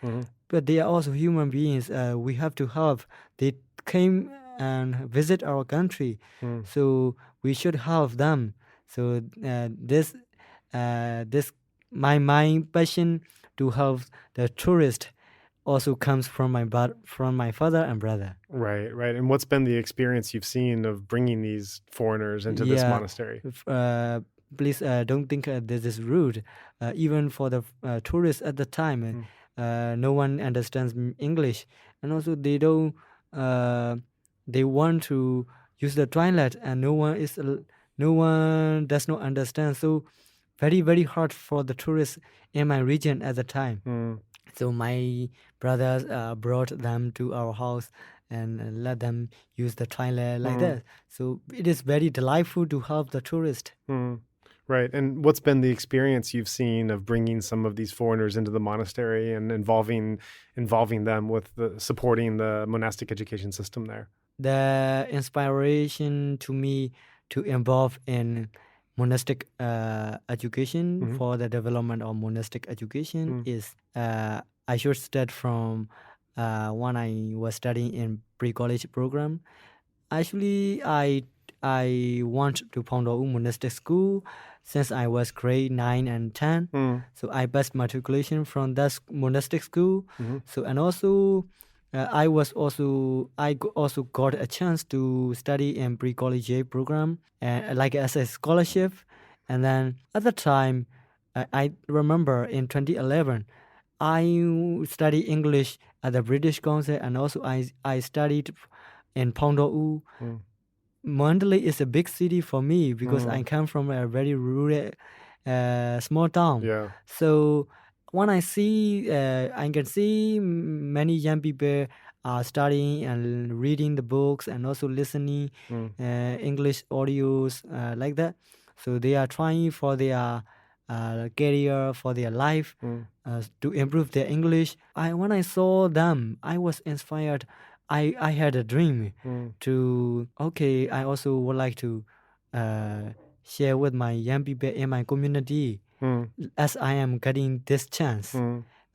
But they are also human beings. We have to help. They came and visit our country, so we should help them. So this my passion to help the tourist also comes from my father and brother.
Right. And what's been the experience you've seen of bringing these foreigners into this monastery?
Please don't think this is rude. Even for the tourists at the time, no one understands English, and also they don't. They want to use the toilet, and no one does not understand. So very, very hard for the tourists in my region at the time. So my brothers brought them to our house and let them use the toilet like that. So it is very delightful to help the tourist.
Right. And what's been the experience you've seen of bringing some of these foreigners into the monastery and involving them with supporting the monastic education system there?
The inspiration to me to involve in monastic education for the development of monastic education is I should start from when I was studying in pre-college program. Actually, I went to Chaung Oo monastic school since I was grade 9 and 10. So I passed matriculation from that monastic school. So and also I also got a chance to study in pre-college program, like as a scholarship. And then at the time, I remember in 2011, I studied English at the British Council, and also I studied in Chaung Oo. Mandalay is a big city for me because I come from a very rural, small town.
Yeah.
So when I can see many young people are studying and reading the books and also listening English audios like that. So they are trying for their career, for their life. to improve their English. When I saw them, I was inspired. I had a dream to, okay, I also would like to share with my young people in my community as I am getting this chance.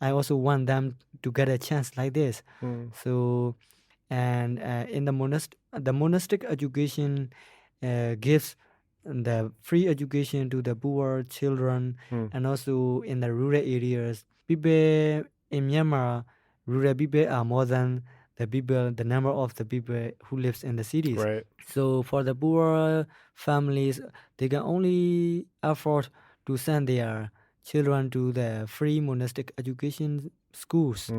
I also want them to get a chance like this. So, and in the monastic education gives the free education to the poor children, and also in the rural areas. People in Myanmar, rural people are more than the number of the people who lives in the cities.
Right.
So for the poor families, they can only afford to send their children to the free monastic education schools.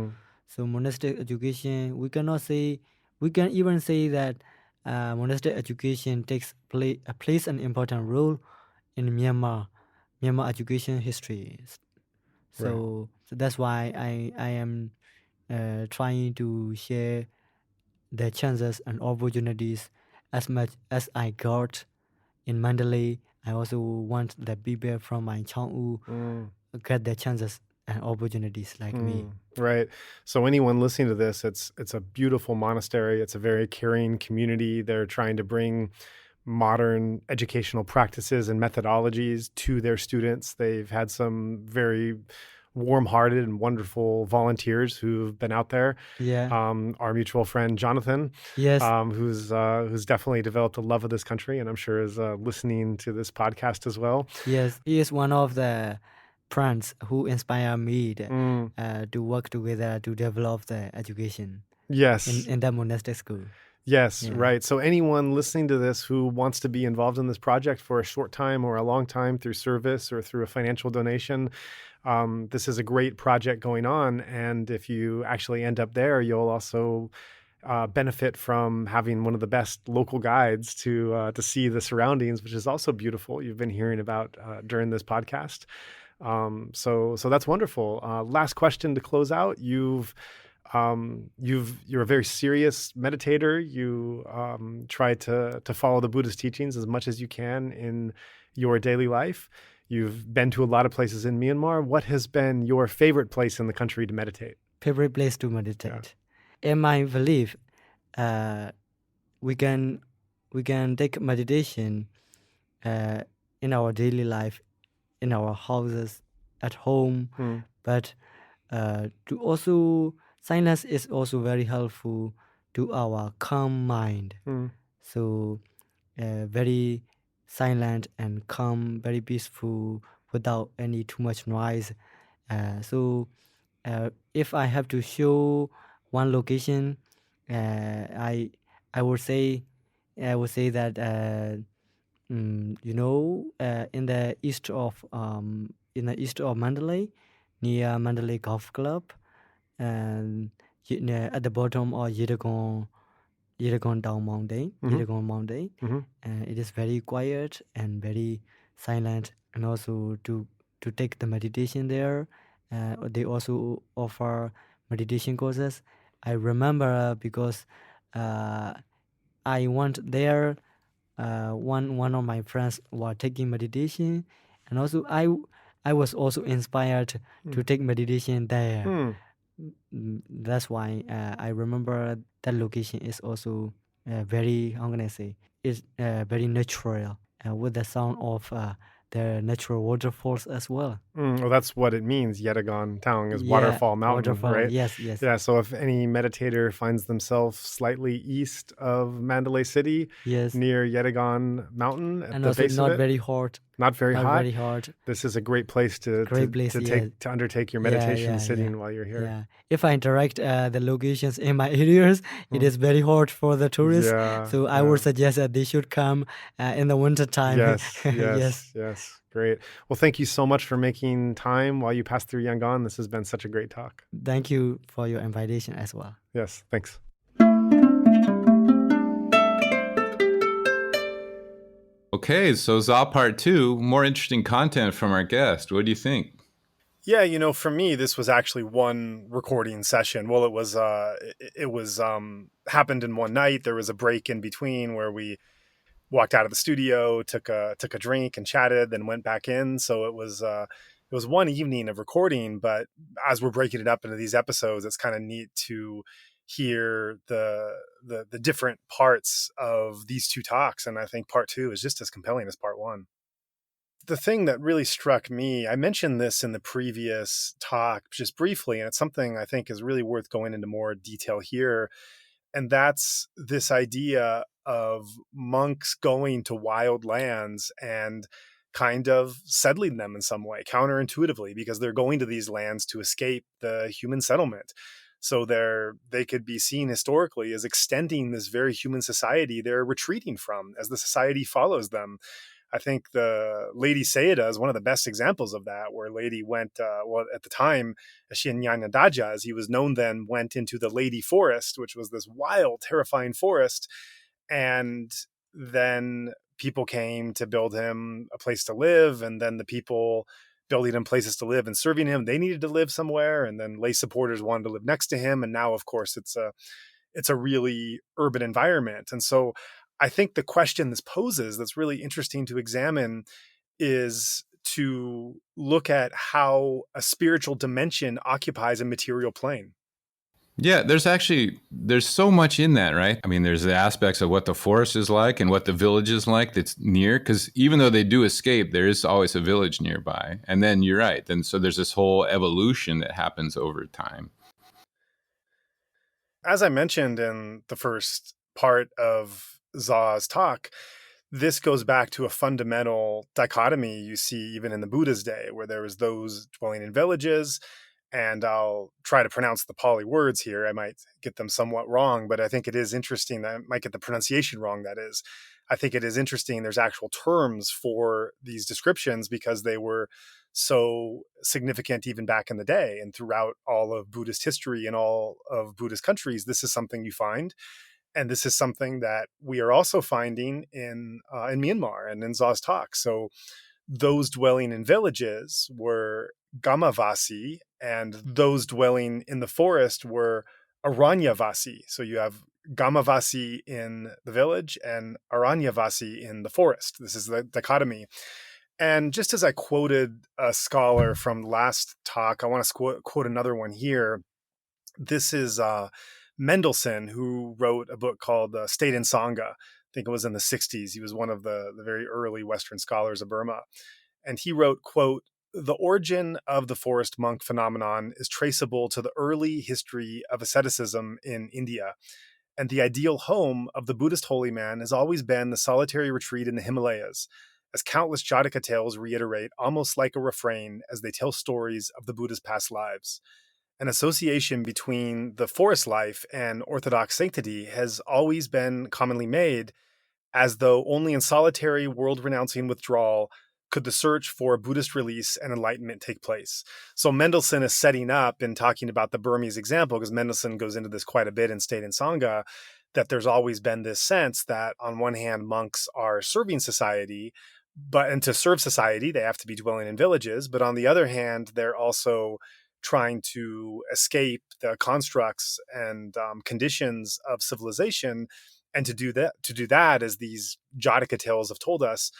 So monastic education, we can even say that monastic education plays an important role in Myanmar education history. So that's why I am trying to share the chances and opportunities as much as I got in Mandalay. I also want the people from my Chaung Oo get the chances and opportunities like me.
Right. So anyone listening to this, it's a beautiful monastery. It's a very caring community. They're trying to bring modern educational practices and methodologies to their students. They've had some very warm-hearted and wonderful volunteers who've been out there.
Yeah.
Our mutual friend Jonathan,
Yes.
who's definitely developed a love of this country, and I'm sure is listening to this podcast as well.
Yes, he is one of the friends who inspire me to work together to develop the education.
Yes.
In the monastic school.
Yes, right. So anyone listening to this who wants to be involved in this project for a short time or a long time through service or through a financial donation, this is a great project going on. And if you actually end up there, you'll also benefit from having one of the best local guides to see the surroundings, which is also beautiful. You've been hearing about during this podcast. So that's wonderful. Last question to close out. You're a very serious meditator. You try to follow the Buddhist teachings as much as you can in your daily life. You've been to a lot of places in Myanmar. What has been your favorite place in the country to meditate?
Favorite place to meditate. In my belief, we can take meditation in our daily life, in our houses, at home, but to also silence is also very helpful to our calm mind. So very silent and calm, very peaceful, without any too much noise. So if I have to show one location, I would say that in the east of Mandalay, near Mandalay Golf Club, and at the bottom of Yeragon Down Mountain, Yeragon Mountain, and it is very quiet and very silent, and also to take the meditation there. They also offer meditation courses. I remember because I went there. One of my friends were taking meditation, and also I was also inspired to take meditation there. That's why I remember that location is also very, how can I say, it's very natural with the sound of the natural waterfalls as well.
Well, that's what it means. Yeragon Taung is waterfall mountain,
waterfall,
right?
Yes.
Yeah, so if any meditator finds themselves slightly east of Mandalay City, near Yeragon Mountain at
and
the
also
base
not
of it,
very hot.
not very
Very
hot.
hot.
This is a great place to undertake your meditation sitting while you're here.
Yeah. If I interact the locations in my areas, it is very hot for the tourists. So I would suggest that they should come in the winter time.
Yes. Great. Well, thank you so much for making time while you pass through Yangon. This has been such a great talk.
Thank you for your invitation as well.
Yes, thanks.
Okay, so Zaw Part 2, more interesting content from our guest. What do you think?
Yeah, for me, this was actually one recording session. Well, it was happened in one night. There was a break in between where we walked out of the studio, took a drink and chatted, then went back in. So it was it was one evening of recording, but as we're breaking it up into these episodes, it's kind of neat to hear the different parts of these two talks. And I think part two is just as compelling as part one. The thing that really struck me, I mentioned this in the previous talk just briefly, and it's something I think is really worth going into more detail here. And that's this idea of monks going to wild lands and kind of settling them in some way, counterintuitively, because they're going to these lands to escape the human settlement. So they could be seen historically as extending this very human society they're retreating from as the society follows them. I think the Lady Sayadaw is one of the best examples of that, where Lady went, at the time, Ashinyanya, as he was known then, went into the Lady Forest, which was this wild, terrifying forest. And then people came to build him a place to live. And then the people building him places to live and serving him, they needed to live somewhere. And then lay supporters wanted to live next to him. And now, of course, it's a really urban environment. And so I think the question this poses that's really interesting to examine is to look at how a spiritual dimension occupies a material plane.
Yeah, there's so much in that, right? I mean, there's the aspects of what the forest is like and what the village is like that's near, because even though they do escape, there is always a village nearby. And then you're right. Then so there's this whole evolution that happens over time.
As I mentioned in the first part of Zaw's talk, this goes back to a fundamental dichotomy you see even in the Buddha's day, where there was those dwelling in villages, and I'll try to pronounce the Pali words here. I might get them somewhat wrong, but I think it is interesting that I might get the pronunciation wrong, that is. I think it is interesting there's actual terms for these descriptions because they were so significant even back in the day, and throughout all of Buddhist history and all of Buddhist countries, this is something you find. And this is something that we are also finding in Myanmar and in Zaw's talk. So those dwelling in villages were Gamavasi, and those dwelling in the forest were Aranyavasi. So you have Gamavasi in the village and Aranyavasi in the forest. This is the dichotomy. And just as I quoted a scholar from last talk, I want to quote another one here. This is Mendelssohn, who wrote a book called State and Sangha. I think it was in the 60s. He was one of the very early Western scholars of Burma. And he wrote, quote, "The origin of the forest monk phenomenon is traceable to the early history of asceticism in India. And the ideal home of the Buddhist holy man has always been the solitary retreat in the Himalayas, as countless Jataka tales reiterate almost like a refrain as they tell stories of the Buddha's past lives. An association between the forest life and orthodox sanctity has always been commonly made, as though only in solitary, world-renouncing withdrawal could the search for Buddhist release and enlightenment take place." So Mendelssohn is setting up and talking about the Burmese example, because Mendelssohn goes into this quite a bit in State and Sangha, that there's always been this sense that on one hand, monks are serving society, and to serve society, they have to be dwelling in villages. But on the other hand, they're also trying to escape the constructs and conditions of civilization. And to do that, as these Jataka tales have told us,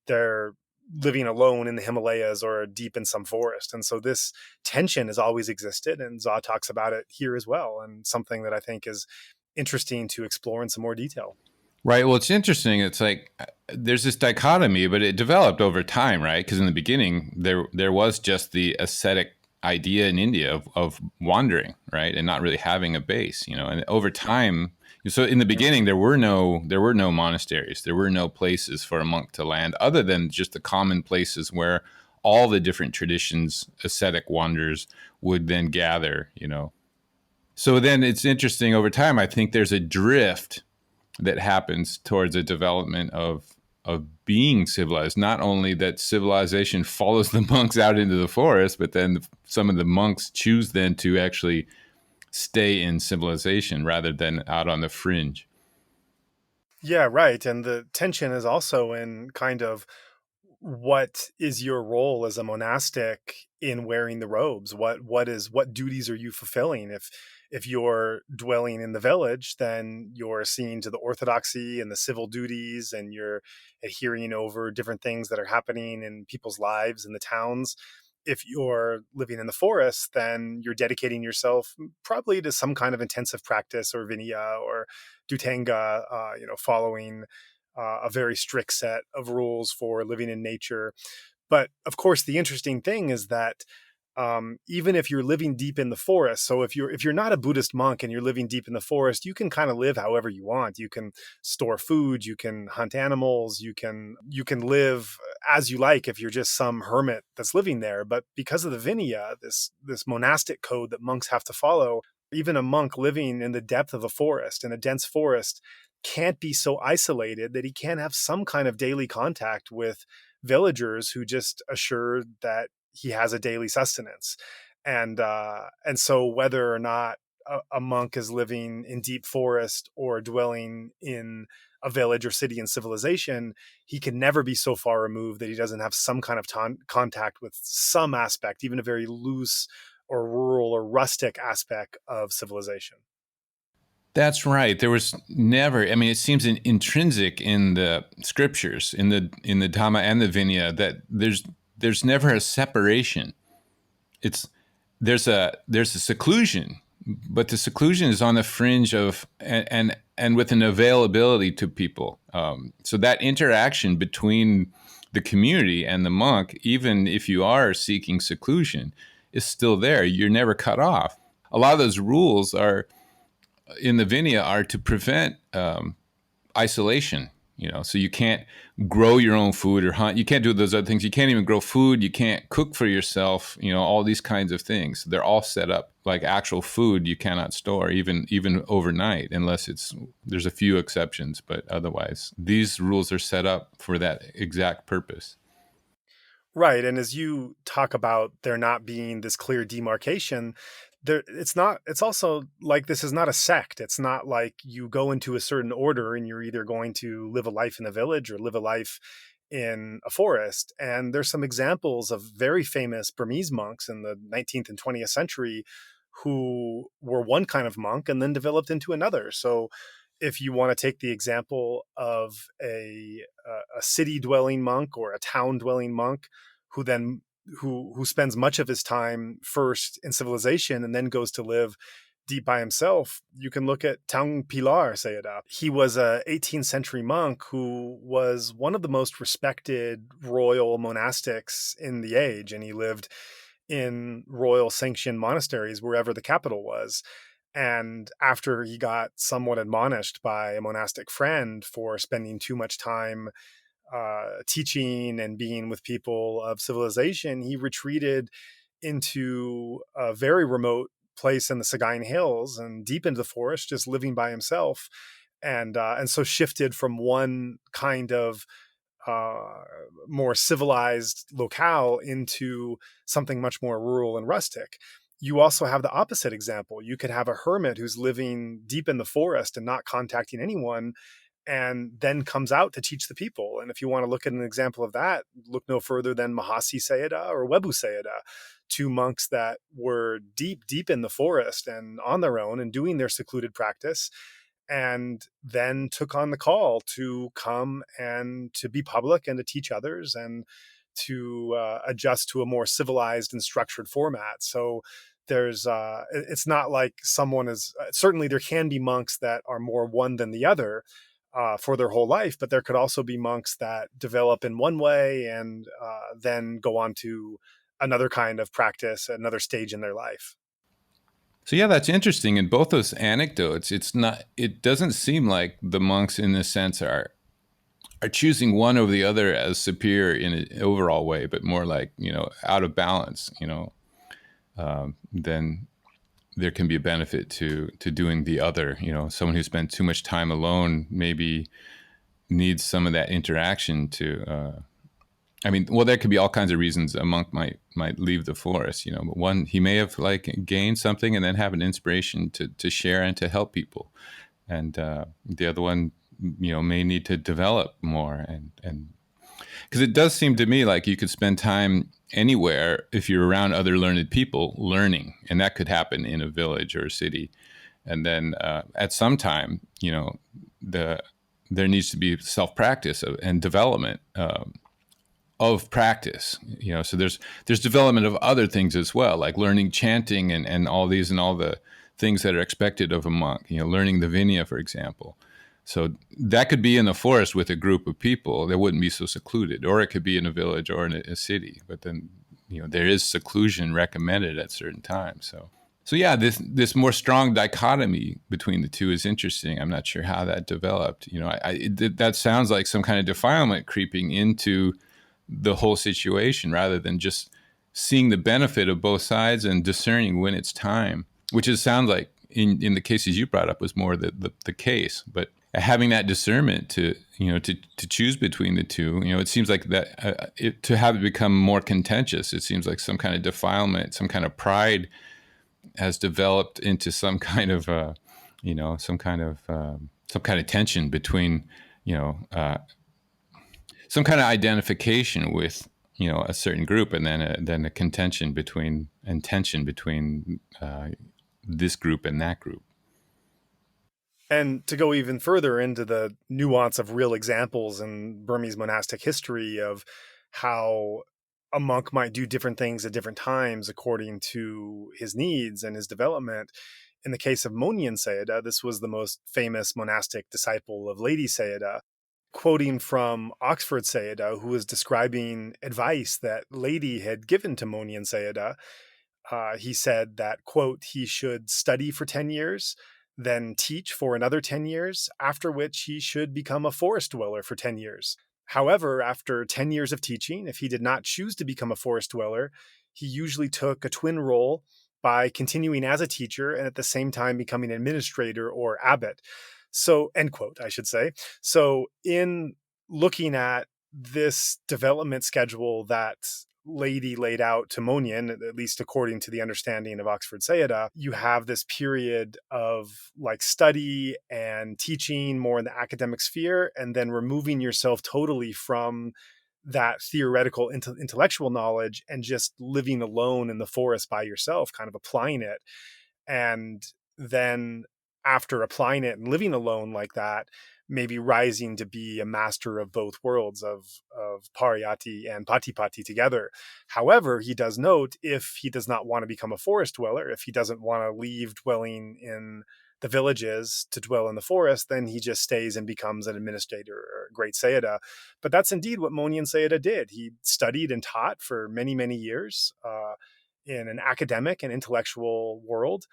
they're living alone in the Himalayas or deep in some forest. And so this tension has always existed, and Zaw talks about it here as well, and something that I think is interesting to explore in some more detail.
Right. Well, it's interesting. It's like there's this dichotomy, but it developed over time, right? Because in the beginning, there was just the ascetic idea in India of wandering, right, and not really having a base, and over time. So in the beginning, there were no monasteries, there were no places for a monk to land, other than just the common places where all the different traditions, ascetic wanderers would then gather. So then it's interesting over time. I think there's a drift that happens towards a development of being civilized. Not only that civilization follows the monks out into the forest, but then some of the monks choose then to actually stay in civilization rather than out on the fringe.
Yeah, right. And the tension is also in kind of what is your role as a monastic in wearing the robes? What duties are you fulfilling? If you're dwelling in the village, then you're seeing to the orthodoxy and the civil duties, and you're adhering over different things that are happening in people's lives in the towns. if you're living in the forest, then you're dedicating yourself probably to some kind of intensive practice or vinaya or dhutanga, following a very strict set of rules for living in nature. But of course, the interesting thing is that even if you're living deep in the forest, so if you're not a Buddhist monk and you're living deep in the forest, you can kind of live however you want. You can store food, you can hunt animals, you can live as you like if you're just some hermit that's living there. But because of the Vinaya, this monastic code that monks have to follow, even a monk living in the depth of a forest, in a dense forest, can't be so isolated that he can't have some kind of daily contact with villagers who just assure that he has a daily sustenance. And so whether or not a monk is living in deep forest or dwelling in a village or city and civilization, he can never be so far removed that he doesn't have some kind of contact with some aspect, even a very loose or rural or rustic aspect of civilization.
That's right. There was never, I mean, it seems intrinsic in the scriptures, in the Dhamma and the Vinaya, that there's never a separation. There's a seclusion, but the seclusion is on the fringe of and with an availability to people. So that interaction between the community and the monk, even if you are seeking seclusion, is still there. You're never cut off. A lot of those rules are in the Vinaya are to prevent isolation. So you can't grow your own food or hunt. You can't do those other things. You can't even grow food. You can't cook for yourself. All these kinds of things. They're all set up like actual food you cannot store even overnight unless there's a few exceptions, but otherwise these rules are set up for that exact purpose.
Right. And as you talk about there not being this clear demarcation, it's also like this is not a sect. It's not like you go into a certain order and you're either going to live a life in a village or live a life in a forest. And there's some examples of very famous Burmese monks in the 19th and 20th century who were one kind of monk and then developed into another. So if you want to take the example of a city dwelling monk or a town dwelling monk who spends much of his time first in civilization and then goes to live deep by himself, you can look at Chaung Oo Sayadaw. He was a 18th century monk who was one of the most respected royal monastics in the age, and he lived in royal sanctioned monasteries wherever the capital was. And after he got somewhat admonished by a monastic friend for spending too much time teaching and being with people of civilization, he retreated into a very remote place in the Sagaing Hills and deep into the forest, just living by himself, and so shifted from one kind of more civilized locale into something much more rural and rustic. You also have the opposite example. You could have a hermit who's living deep in the forest and not contacting anyone, and then comes out to teach the people. And if you want to look at an example of that, look no further than Mohnyin Sayadaw or Webu Sayadaw, two monks that were deep in the forest and on their own and doing their secluded practice, and then took on the call to come and to be public and to teach others and to adjust to a more civilized and structured format. So it's not like someone is, certainly there can be monks that are more one than the other for their whole life, but there could also be monks that develop in one way and then go on to another kind of practice, another stage in their life.
So yeah, that's interesting. In both those anecdotes, it doesn't seem like the monks in this sense are choosing one over the other as superior in an overall way, but more like, out of balance, then there can be a benefit to doing the other. Someone who spent too much time alone maybe needs some of that interaction to, there could be all kinds of reasons a monk might leave the forest, but one, he may have gained something and then have an inspiration to share and to help people. And the other one, may need to develop more. And because it does seem to me like you could spend time anywhere if you're around other learned people learning, and that could happen in a village or a city. And then at some time, there needs to be self-practice and development of practice. So there's development of other things as well, like learning chanting and all these and all the things that are expected of a monk. Learning the Vinaya, for example. So that could be in the forest with a group of people that wouldn't be so secluded, or it could be in a village or in a city. But then, there is seclusion recommended at certain times. So yeah, this more strong dichotomy between the two is interesting. I'm not sure how that developed. That sounds like some kind of defilement creeping into the whole situation, rather than just seeing the benefit of both sides and discerning when it's time, which it sounds like in the cases you brought up was more the case. But having that discernment to choose between the two, it seems like that to have it become more contentious, it seems like some kind of defilement, some kind of pride has developed into some kind of some kind of tension between some kind of identification with a certain group, and then a contention between and tension between this group and that group.
And to go even further into the nuance of real examples in Burmese monastic history of how a monk might do different things at different times according to his needs and his development. In the case of Mohnyin Sayadaw, this was the most famous monastic disciple of Lady Sayadaw. Quoting from Oxford Sayadaw, who was describing advice that Lady had given to Mohnyin Sayadaw, he said that, quote, he should study for 10 years, then teach for another 10 years, after which he should become a forest dweller for 10 years. However, after 10 years of teaching, if he did not choose to become a forest dweller, he usually took a twin role by continuing as a teacher and at the same time becoming an administrator or abbot. So, end quote, I should say. So in looking at this development schedule that Lady laid out to Mohnyin, at least according to the understanding of Oxford Sayadaw, you have this period of like study and teaching more in the academic sphere, and then removing yourself totally from that theoretical intellectual knowledge and just living alone in the forest by yourself, kind of applying it. And then after applying it and living alone like that, maybe rising to be a master of both worlds of Pariyatti and Patipatti together. However, he does note, if he does not want to become a forest dweller, if he doesn't want to leave dwelling in the villages to dwell in the forest, then he just stays and becomes an administrator or a great Sayadaw. But that's indeed what Mohnyin Sayadaw did. He studied and taught for many, many years in an academic and intellectual world.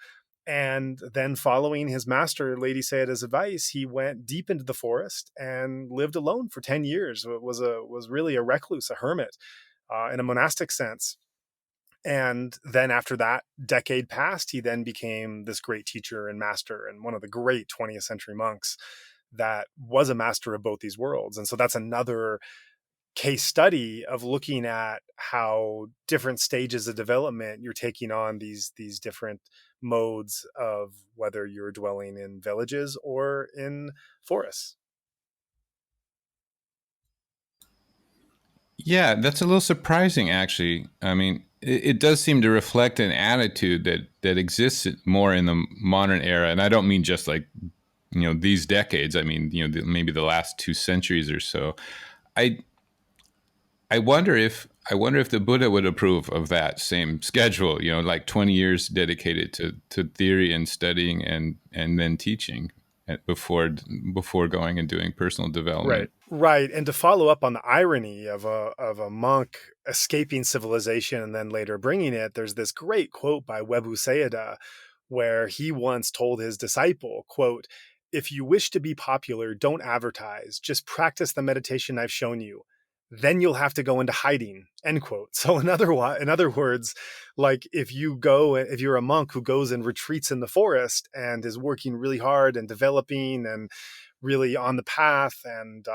And then following his master, Lady Sayadaw's advice, he went deep into the forest and lived alone for 10 years. It was really a recluse, a hermit in a monastic sense. And then after that decade passed, he then became this great teacher and master and one of the great 20th century monks that was a master of both these worlds. And so that's another case study of looking at how different stages of development you're taking on these different modes of whether you're dwelling in villages or in forests.
Yeah, that's a little surprising, actually. I mean, it does seem to reflect an attitude that exists more in the modern era, and I don't mean just like these decades. I mean maybe the last 2 centuries or so. I wonder if the Buddha would approve of that same schedule. Like 20 years dedicated to theory and studying and then teaching before going and doing personal development.
Right. And to follow up on the irony of a monk escaping civilization and then later bringing it, there's this great quote by Webu Sayadaw where he once told his disciple, quote, "If you wish to be popular, don't advertise. Just practice the meditation I've shown you. Then you'll have to go into hiding," end quote. So in other words, like if you're a monk who goes and retreats in the forest and is working really hard and developing and really on the path and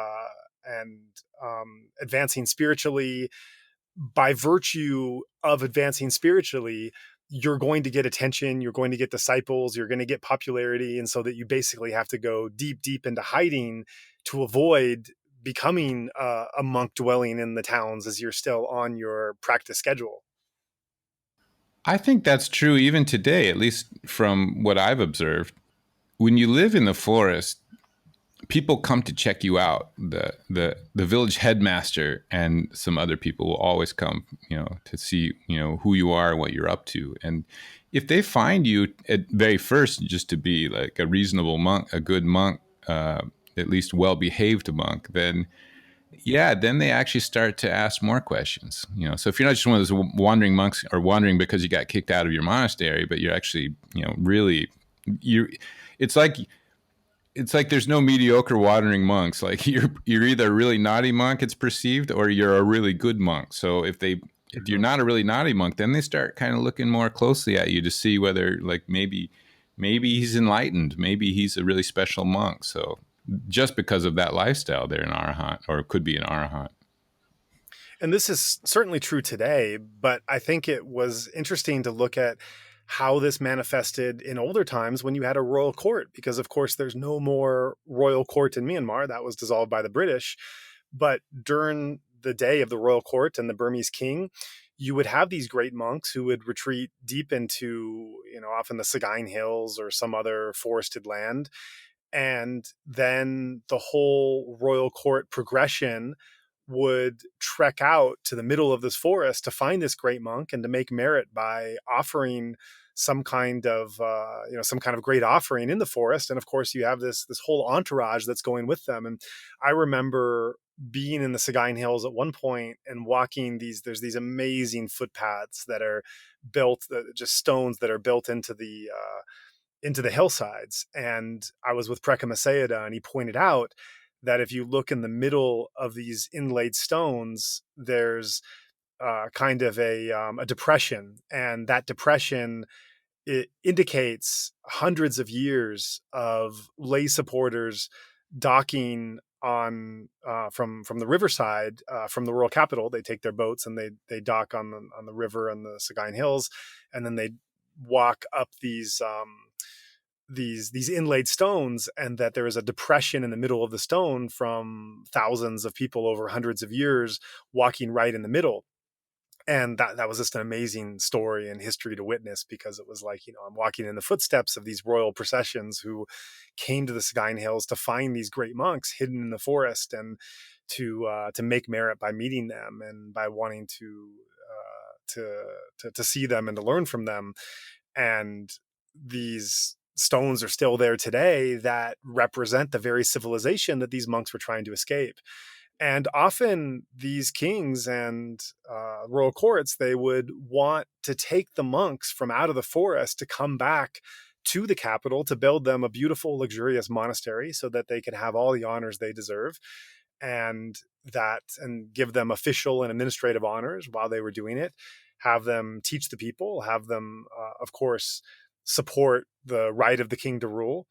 advancing spiritually, by virtue of advancing spiritually, you're going to get attention, you're going to get disciples, you're going to get popularity. And so that you basically have to go deep, deep into hiding to avoid becoming a monk dwelling in the towns as you're still on your practice schedule.
I think that's true even today, at least from what I've observed. When you live in the forest, people come to check you out. The village headmaster and some other people will always come, to see, who you are, what you're up to. And if they find you at very first just to be like a reasonable monk, a good monk, at least well-behaved monk, then they actually start to ask more questions. So if you're not just one of those wandering monks or wandering because you got kicked out of your monastery, but you're actually, really, it's like there's no mediocre wandering monks. Like you're either a really naughty monk, it's perceived, or you're a really good monk. So if you're not a really naughty monk, then they start kind of looking more closely at you to see whether like maybe he's enlightened, maybe he's a really special monk. So just because of that lifestyle, they're an arahant, or could be an arahant.
And this is certainly true today, but I think it was interesting to look at how this manifested in older times when you had a royal court, because of course there's no more royal court in Myanmar. That was dissolved by the British. But during the day of the royal court and the Burmese king, you would have these great monks who would retreat deep into, often the Sagaing Hills or some other forested land. And then the whole royal court progression would trek out to the middle of this forest to find this great monk and to make merit by offering some kind of great offering in the forest. And of course you have this whole entourage that's going with them. And I remember being in the Sagaing Hills at one point and walking there's these amazing footpaths that are built, just stones that are built into the hillsides. And I was with Prekama Sayadaw, and he pointed out that if you look in the middle of these inlaid stones, there's kind of a depression, and that depression, it indicates hundreds of years of lay supporters docking on from the riverside, from the royal capital. They take their boats and they dock on the river and the Sagaing Hills, and then they walk up these inlaid stones, and that there is a depression in the middle of the stone from thousands of people over hundreds of years walking right in the middle. And that was just an amazing story and history to witness, because it was like, I'm walking in the footsteps of these royal processions who came to the Sagaing Hills to find these great monks hidden in the forest, and to make merit by meeting them and by wanting to see them and to learn from them. And these stones are still there today that represent the very civilization that these monks were trying to escape. And often these kings and royal courts, they would want to take the monks from out of the forest to come back to the capital to build them a beautiful, luxurious monastery so that they could have all the honors they deserve, and give them official and administrative honors while they were doing it, have them teach the people, have them, of course, support the right of the king to rule.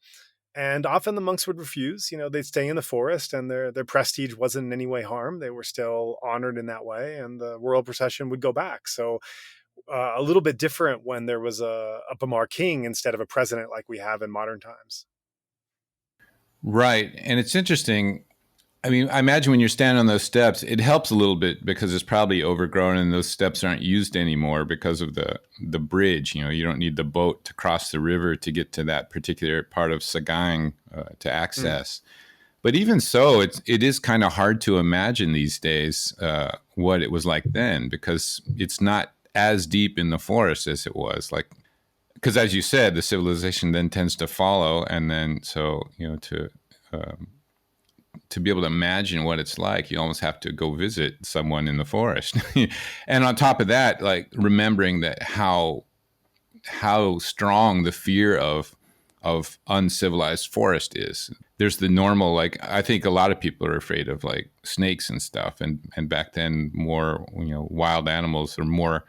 And often the monks would refuse. They'd stay in the forest, and their prestige wasn't in any way harmed. They were still honored in that way, and the royal procession would go back. So a little bit different when there was a Bamar king instead of a president like we have in modern times.
Right. And it's interesting. I mean, I imagine when you're standing on those steps, it helps a little bit because it's probably overgrown and those steps aren't used anymore because of the bridge. You don't need the boat to cross the river to get to that particular part of Sagaing to access. But even so, it is kind of hard to imagine these days what it was like then, because it's not as deep in the forest as it was. Like, because as you said, the civilization then tends to follow, and then to be able to imagine what it's like, you almost have to go visit someone in the forest. And on top of that, like remembering that how strong the fear of uncivilized forest is. There's the normal, like, I think a lot of people are afraid of like snakes and stuff. And back then more, wild animals are more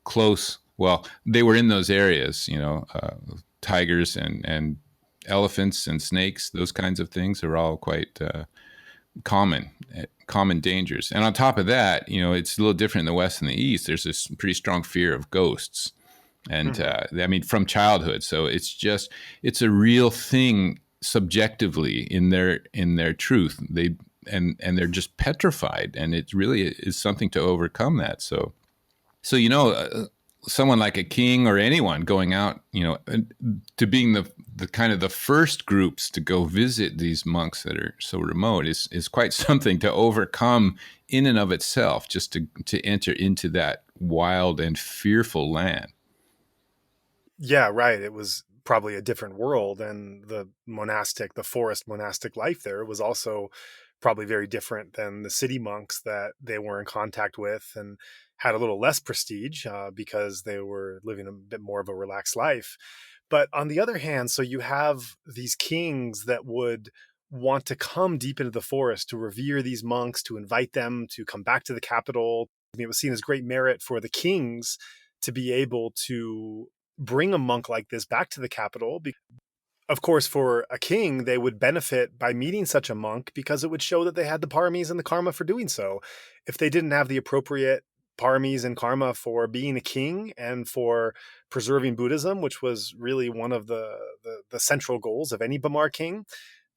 close. Well, they were in those areas, tigers and elephants and snakes, those kinds of things are all quite common dangers. And on top of that, it's a little different in the West and the East. There's this pretty strong fear of ghosts. And I mean, from childhood. So it's a real thing subjectively in their truth. And they're just petrified. And it really is something to overcome that. So someone like a king or anyone going out, to being the kind of the first groups to go visit these monks that are so remote is quite something to overcome in and of itself, just to enter into that wild and fearful land.
Yeah, right. It was probably a different world, and the forest monastic life there was also probably very different than the city monks that they were in contact with, and had a little less prestige because they were living a bit more of a relaxed life. But on the other hand, so you have these kings that would want to come deep into the forest to revere these monks, to invite them to come back to the capital. I mean, it was seen as great merit for the kings to be able to bring a monk like this back to the capital. Of course, for a king, they would benefit by meeting such a monk because it would show that they had the paramis and the karma for doing so. If they didn't have the appropriate paramis and karma for being a king and for preserving Buddhism, which was really one of the central goals of any Bamar king,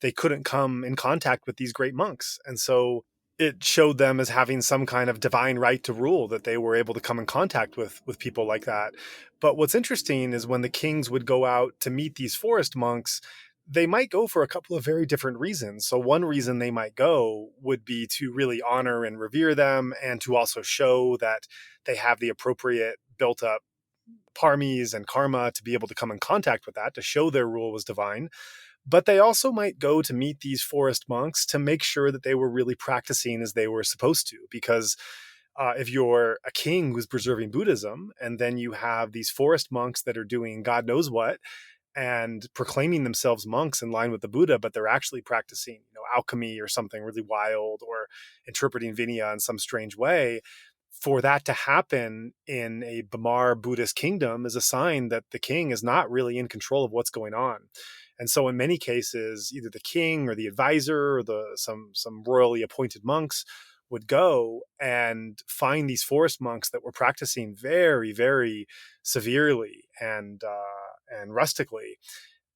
they couldn't come in contact with these great monks. And so it showed them as having some kind of divine right to rule, that they were able to come in contact with people like that. But what's interesting is when the kings would go out to meet these forest monks, they might go for a couple of very different reasons. So one reason they might go would be to really honor and revere them, and to also show that they have the appropriate built up paramis and karma to be able to come in contact with that, to show their rule was divine. But they also might go to meet these forest monks to make sure that they were really practicing as they were supposed to. Because if you're a king who's preserving Buddhism, and then you have these forest monks that are doing God knows what and proclaiming themselves monks in line with the Buddha, but they're actually practicing, alchemy or something really wild, or interpreting Vinaya in some strange way, for that to happen in a Bamar Buddhist kingdom is a sign that the king is not really in control of what's going on. And so in many cases, either the king or the advisor or some royally appointed monks would go and find these forest monks that were practicing very, very severely and rustically,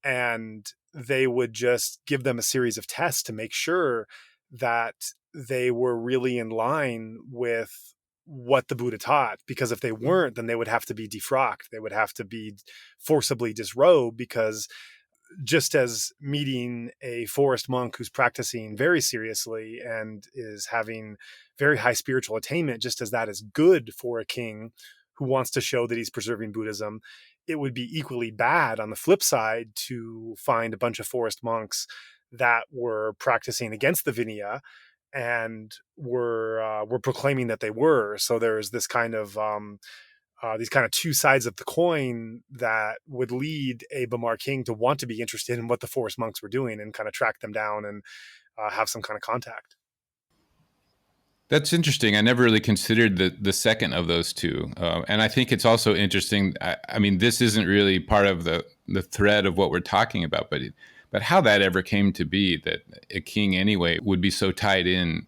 and they would just give them a series of tests to make sure that they were really in line with what the Buddha taught. Because if they weren't, then they would have to be defrocked. They would have to be forcibly disrobed, because just as meeting a forest monk who's practicing very seriously and is having very high spiritual attainment, just as that is good for a king who wants to show that he's preserving Buddhism, it would be equally bad on the flip side to find a bunch of forest monks that were practicing against the Vinaya and were proclaiming that they were. So there's this kind of these kind of two sides of the coin that would lead a Bamar king to want to be interested in what the forest monks were doing and kind of track them down and have some kind of contact.
That's interesting. I never really considered the second of those two, and I think it's also interesting. I mean, this isn't really part of the thread of what we're talking about, but how that ever came to be, that a king anyway would be so tied into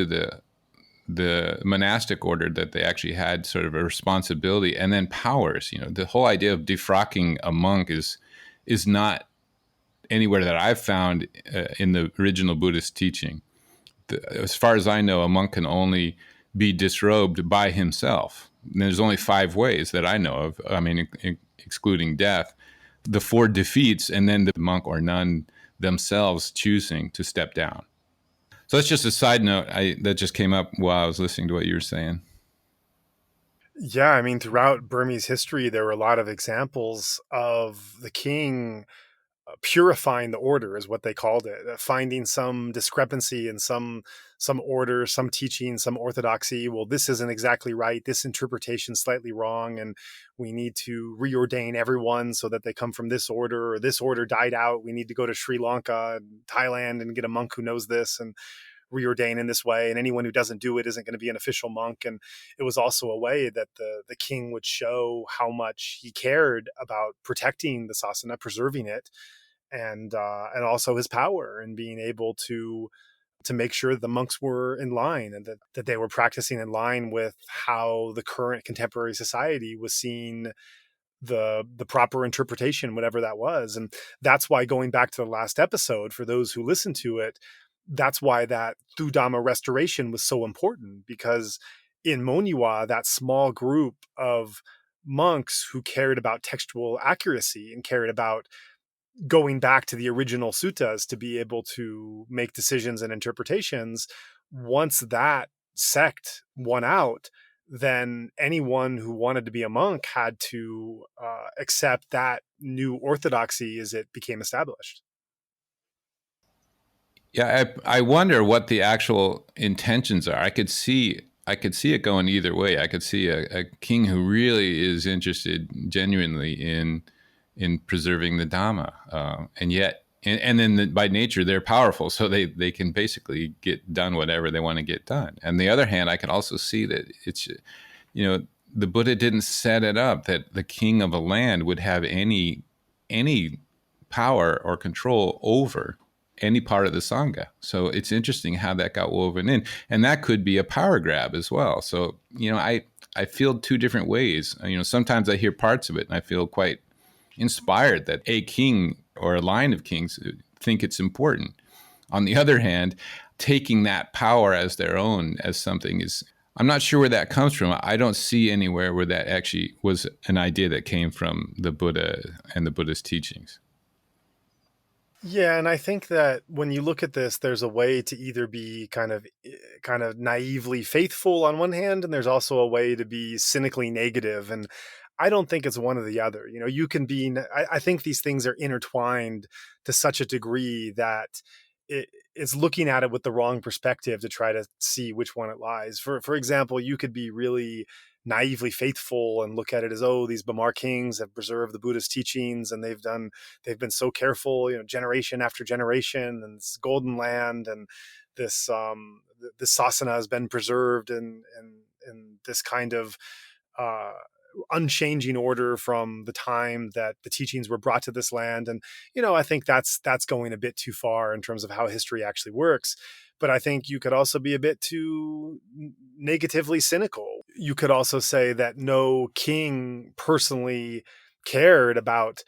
the monastic order that they actually had sort of a responsibility and then powers. The whole idea of defrocking a monk is not anywhere that I've found in the original Buddhist teaching. As far as I know, a monk can only be disrobed by himself. And there's only 5 ways that I know of. I mean, excluding death, the 4 defeats, and then the monk or nun themselves choosing to step down. So that's just a side note that just came up while I was listening to what you were saying.
Yeah, I mean, throughout Burmese history, there were a lot of examples of the king purifying the order, is what they called it, finding some discrepancy in some order, some teaching, some orthodoxy. Well, this isn't exactly right, this interpretation is slightly wrong, and we need to reordain everyone so that they come from this order, or this order died out, we need to go to Sri Lanka and Thailand and get a monk who knows this and reordain in this way, and anyone who doesn't do it isn't going to be an official monk. And it was also a way that the king would show how much he cared about protecting the sasana, preserving it, and also his power and being able to make sure the monks were in line, and that they were practicing in line with how the current contemporary society was seeing the proper interpretation, whatever that was. And that's why, going back to the last episode, for those who listen to it, that's why that through Dhamma restoration was so important, because in Mohnyiwa, that small group of monks who cared about textual accuracy and cared about going back to the original suttas to be able to make decisions and interpretations, once that sect won out, then anyone who wanted to be a monk had to accept that new orthodoxy as it became established.
Yeah, I wonder what the actual intentions are. I could see it going either way. I could see a king who really is interested genuinely in preserving the Dhamma, and yet, and then by nature they're powerful, so they can basically get done whatever they want to get done. And the other hand, I can also see that it's, the Buddha didn't set it up that the king of a land would have any power or control over any part of the Sangha. So it's interesting how that got woven in. And that could be a power grab as well. So, I feel two different ways. Sometimes I hear parts of it and I feel quite inspired that a king or a line of kings think it's important. On the other hand, taking that power as their own, as something is, I'm not sure where that comes from. I don't see anywhere where that actually was an idea that came from the Buddha and the Buddhist teachings.
Yeah, and I think that when you look at this, there's a way to either be kind of naively faithful on one hand, and there's also a way to be cynically negative. And I don't think it's one or the other. You can be. I think these things are intertwined to such a degree that it's looking at it with the wrong perspective to try to see which one it lies. For example, you could be really naively faithful and look at it as, oh, these Bamar kings have preserved the Buddhist teachings and they've been so careful, generation after generation, and this golden land and this sasana has been preserved in this kind of unchanging order from the time that the teachings were brought to this land. And I think that's going a bit too far in terms of how history actually works. But I think you could also be a bit too negatively cynical. You could also say that no king personally cared about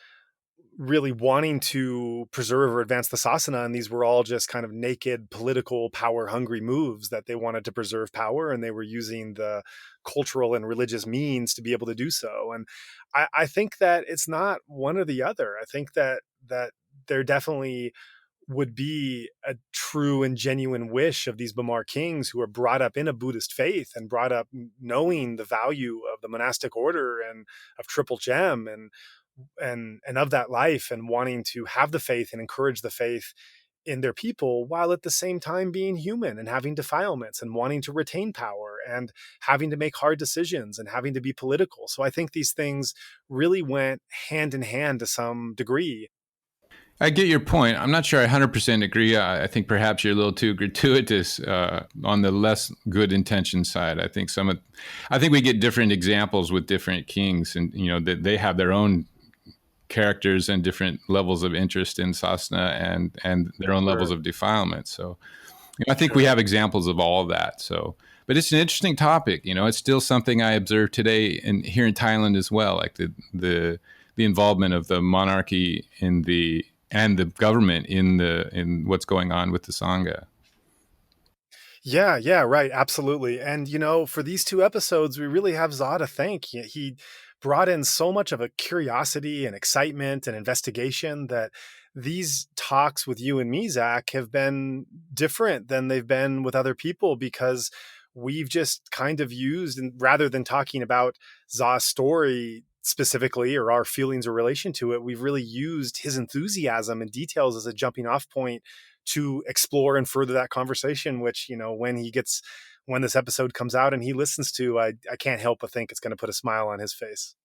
really wanting to preserve or advance the sasana, and these were all just kind of naked political power hungry moves that they wanted to preserve power, and they were using the cultural and religious means to be able to do so. And I think that it's not one or the other. I think that there definitely would be a true and genuine wish of these Bamar kings who are brought up in a Buddhist faith and brought up knowing the value of the monastic order and of Triple Gem and of that life, and wanting to have the faith and encourage the faith in their people, while at the same time being human and having defilements and wanting to retain power and having to make hard decisions and having to be political. So I think these things really went hand in hand to some degree.
I get your point. I'm not sure I 100% agree. I think perhaps you're a little too gratuitous on the less good intention side. I think we get different examples with different kings, and that they have their own characters and different levels of interest in sasana and their own levels of defilement. So I think we have examples of all of that. So, but it's an interesting topic. It's still something I observe today and here in Thailand as well, like the involvement of the monarchy and the government in what's going on with the Sangha.
Yeah, right. Absolutely. And, for these two episodes, we really have Zaw to thank. He brought in so much of a curiosity and excitement and investigation that these talks with you and me, Zach, have been different than they've been with other people, because we've just kind of used, and rather than talking about Zaw's story specifically or our feelings or relation to it, we've really used his enthusiasm and details as a jumping off point to explore and further that conversation, which, when this episode comes out and he listens to, I can't help but think it's going to put a smile on his face.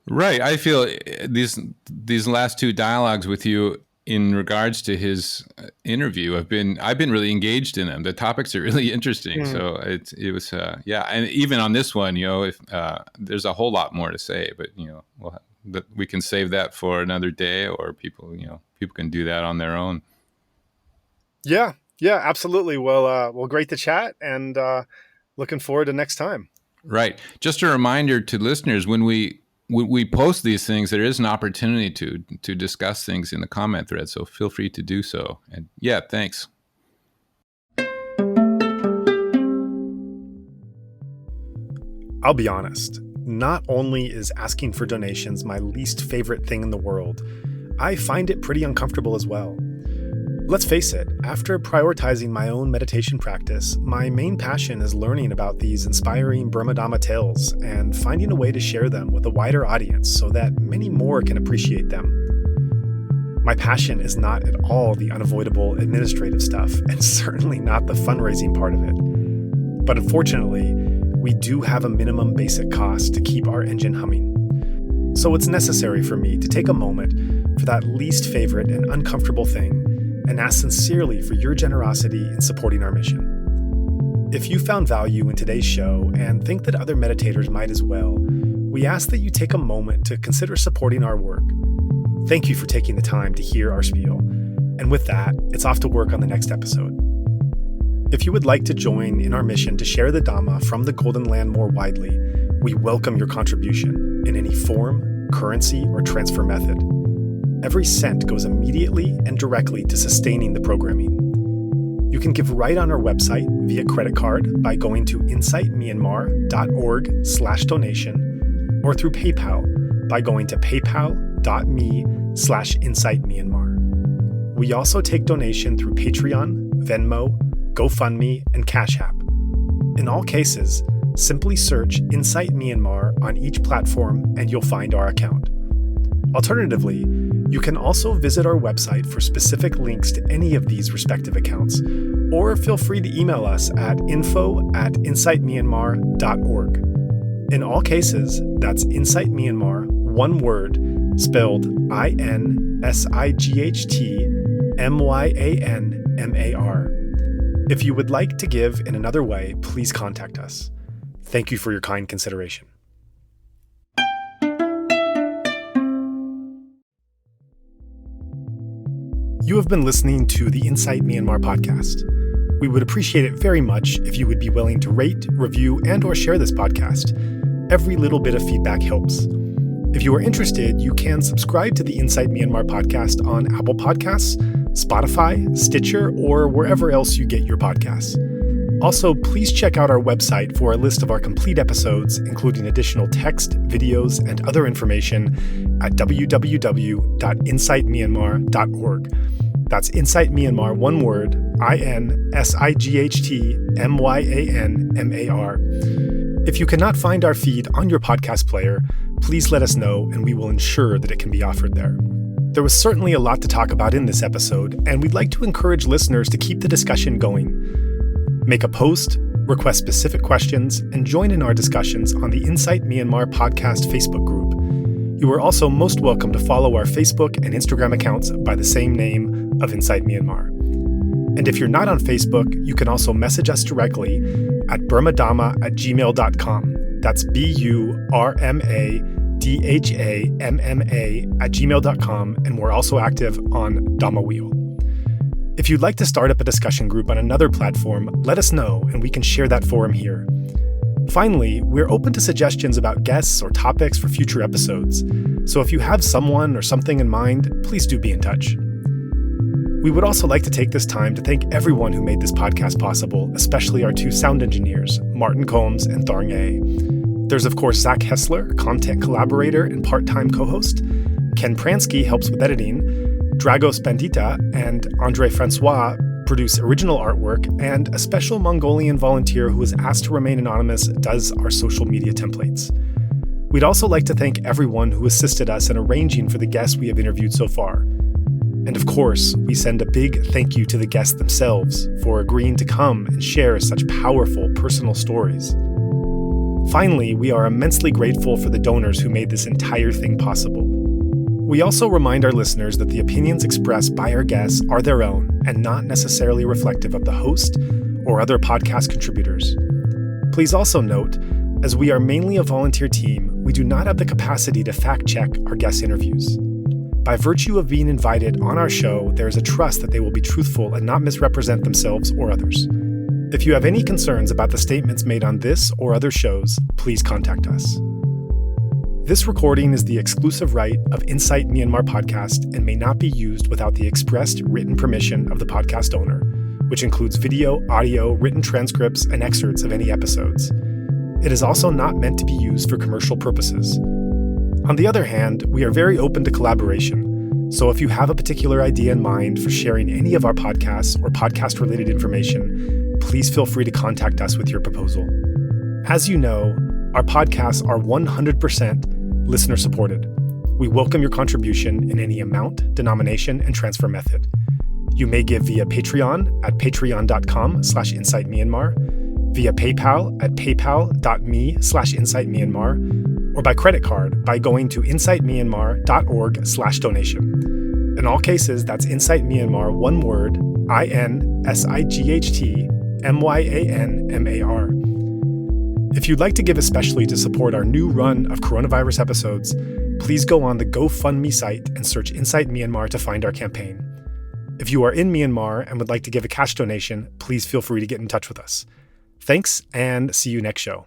Right. I feel these last two dialogues with you in regards to his interview, I've been really engaged in them. The topics are really interesting. So it was and even on this one, if there's a whole lot more to say, but we can save that for another day, or people can do that on their own.
Yeah, absolutely. Well, great to chat, and looking forward to next time.
Right. Just a reminder to listeners, when we post these things, there is an opportunity to discuss things in the comment thread. So feel free to do so. And thanks.
I'll be honest, not only is asking for donations my least favorite thing in the world, I find it pretty uncomfortable as well. Let's face it, after prioritizing my own meditation practice, my main passion is learning about these inspiring Burma Dhamma tales and finding a way to share them with a wider audience so that many more can appreciate them. My passion is not at all the unavoidable administrative stuff, and certainly not the fundraising part of it. But unfortunately, we do have a minimum basic cost to keep our engine humming. So it's necessary for me to take a moment for that least favorite and uncomfortable thing and ask sincerely for your generosity in supporting our mission. If you found value in today's show and think that other meditators might as well, we ask that you take a moment to consider supporting our work. Thank you for taking the time to hear our spiel. And with that, it's off to work on the next episode. If you would like to join in our mission to share the Dhamma from the Golden Land more widely, we welcome your contribution in any form, currency, or transfer method. Every cent goes immediately and directly to sustaining the programming. You can give right on our website via credit card by going to insightmyanmar.org/donation or through PayPal by going to paypal.me/insightmyanmar. We also take donation through Patreon, Venmo, GoFundMe, and Cash App. In all cases, simply search Insight Myanmar on each platform and you'll find our account. Alternatively, you can also visit our website for specific links to any of these respective accounts, or feel free to email us at info@insightmyanmar.org. In all cases, that's Insight Myanmar, one word, spelled INSIGHTMYANMAR. If you would like to give in another way, please contact us. Thank you for your kind consideration. You have been listening to the Insight Myanmar podcast. We would appreciate it very much if you would be willing to rate, review, and/or share this podcast. Every little bit of feedback helps. If you are interested, you can subscribe to the Insight Myanmar podcast on Apple Podcasts, Spotify, Stitcher, or wherever else you get your podcasts. Also, please check out our website for a list of our complete episodes, including additional text, videos, and other information at www.insightmyanmar.org. That's Insight Myanmar, one word, INSIGHTMYANMAR. If you cannot find our feed on your podcast player, please let us know and we will ensure that it can be offered there. There was certainly a lot to talk about in this episode, and we'd like to encourage listeners to keep the discussion going. Make a post, request specific questions, and join in our discussions on the Insight Myanmar podcast Facebook group. You are also most welcome to follow our Facebook and Instagram accounts by the same name of Insight Myanmar. And if you're not on Facebook, you can also message us directly at burmadhamma@gmail.com. That's BURMADHAMMA@gmail.com, and we're also active on Dhamma Wheel. If you'd like to start up a discussion group on another platform, let us know and we can share that forum here. Finally, we're open to suggestions about guests or topics for future episodes, so if you have someone or something in mind, please do be in touch. We would also like to take this time to thank everyone who made this podcast possible, especially our two sound engineers, Martin Combs and Tharng A. There's of course Zach Hessler, content collaborator and part-time co-host. Ken Pransky helps with editing. Dragos Bandita and Andre Francois produce original artwork, and a special Mongolian volunteer who was asked to remain anonymous does our social media templates. We'd also like to thank everyone who assisted us in arranging for the guests we have interviewed so far. And of course, we send a big thank you to the guests themselves for agreeing to come and share such powerful personal stories. Finally, we are immensely grateful for the donors who made this entire thing possible. We also remind our listeners that the opinions expressed by our guests are their own and not necessarily reflective of the host or other podcast contributors. Please also note, as we are mainly a volunteer team, we do not have the capacity to fact-check our guest interviews. By virtue of being invited on our show, there is a trust that they will be truthful and not misrepresent themselves or others. If you have any concerns about the statements made on this or other shows, please contact us. This recording is the exclusive right of Insight Myanmar podcast and may not be used without the expressed written permission of the podcast owner, which includes video, audio, written transcripts, and excerpts of any episodes. It is also not meant to be used for commercial purposes. On the other hand, we are very open to collaboration, so if you have a particular idea in mind for sharing any of our podcasts or podcast-related information, please feel free to contact us with your proposal. As you know, our podcasts are 100% listener-supported. We welcome your contribution in any amount, denomination, and transfer method. You may give via Patreon at patreon.com/insightmyanmar, via PayPal at paypal.me/insightmyanmar, or by credit card by going to insightmyanmar.org/donation. In all cases, that's Insight Myanmar, one word, INSIGHTMYANMAR. If you'd like to give especially to support our new run of coronavirus episodes, please go on the GoFundMe site and search Insight Myanmar to find our campaign. If you are in Myanmar and would like to give a cash donation, please feel free to get in touch with us. Thanks, and see you next show.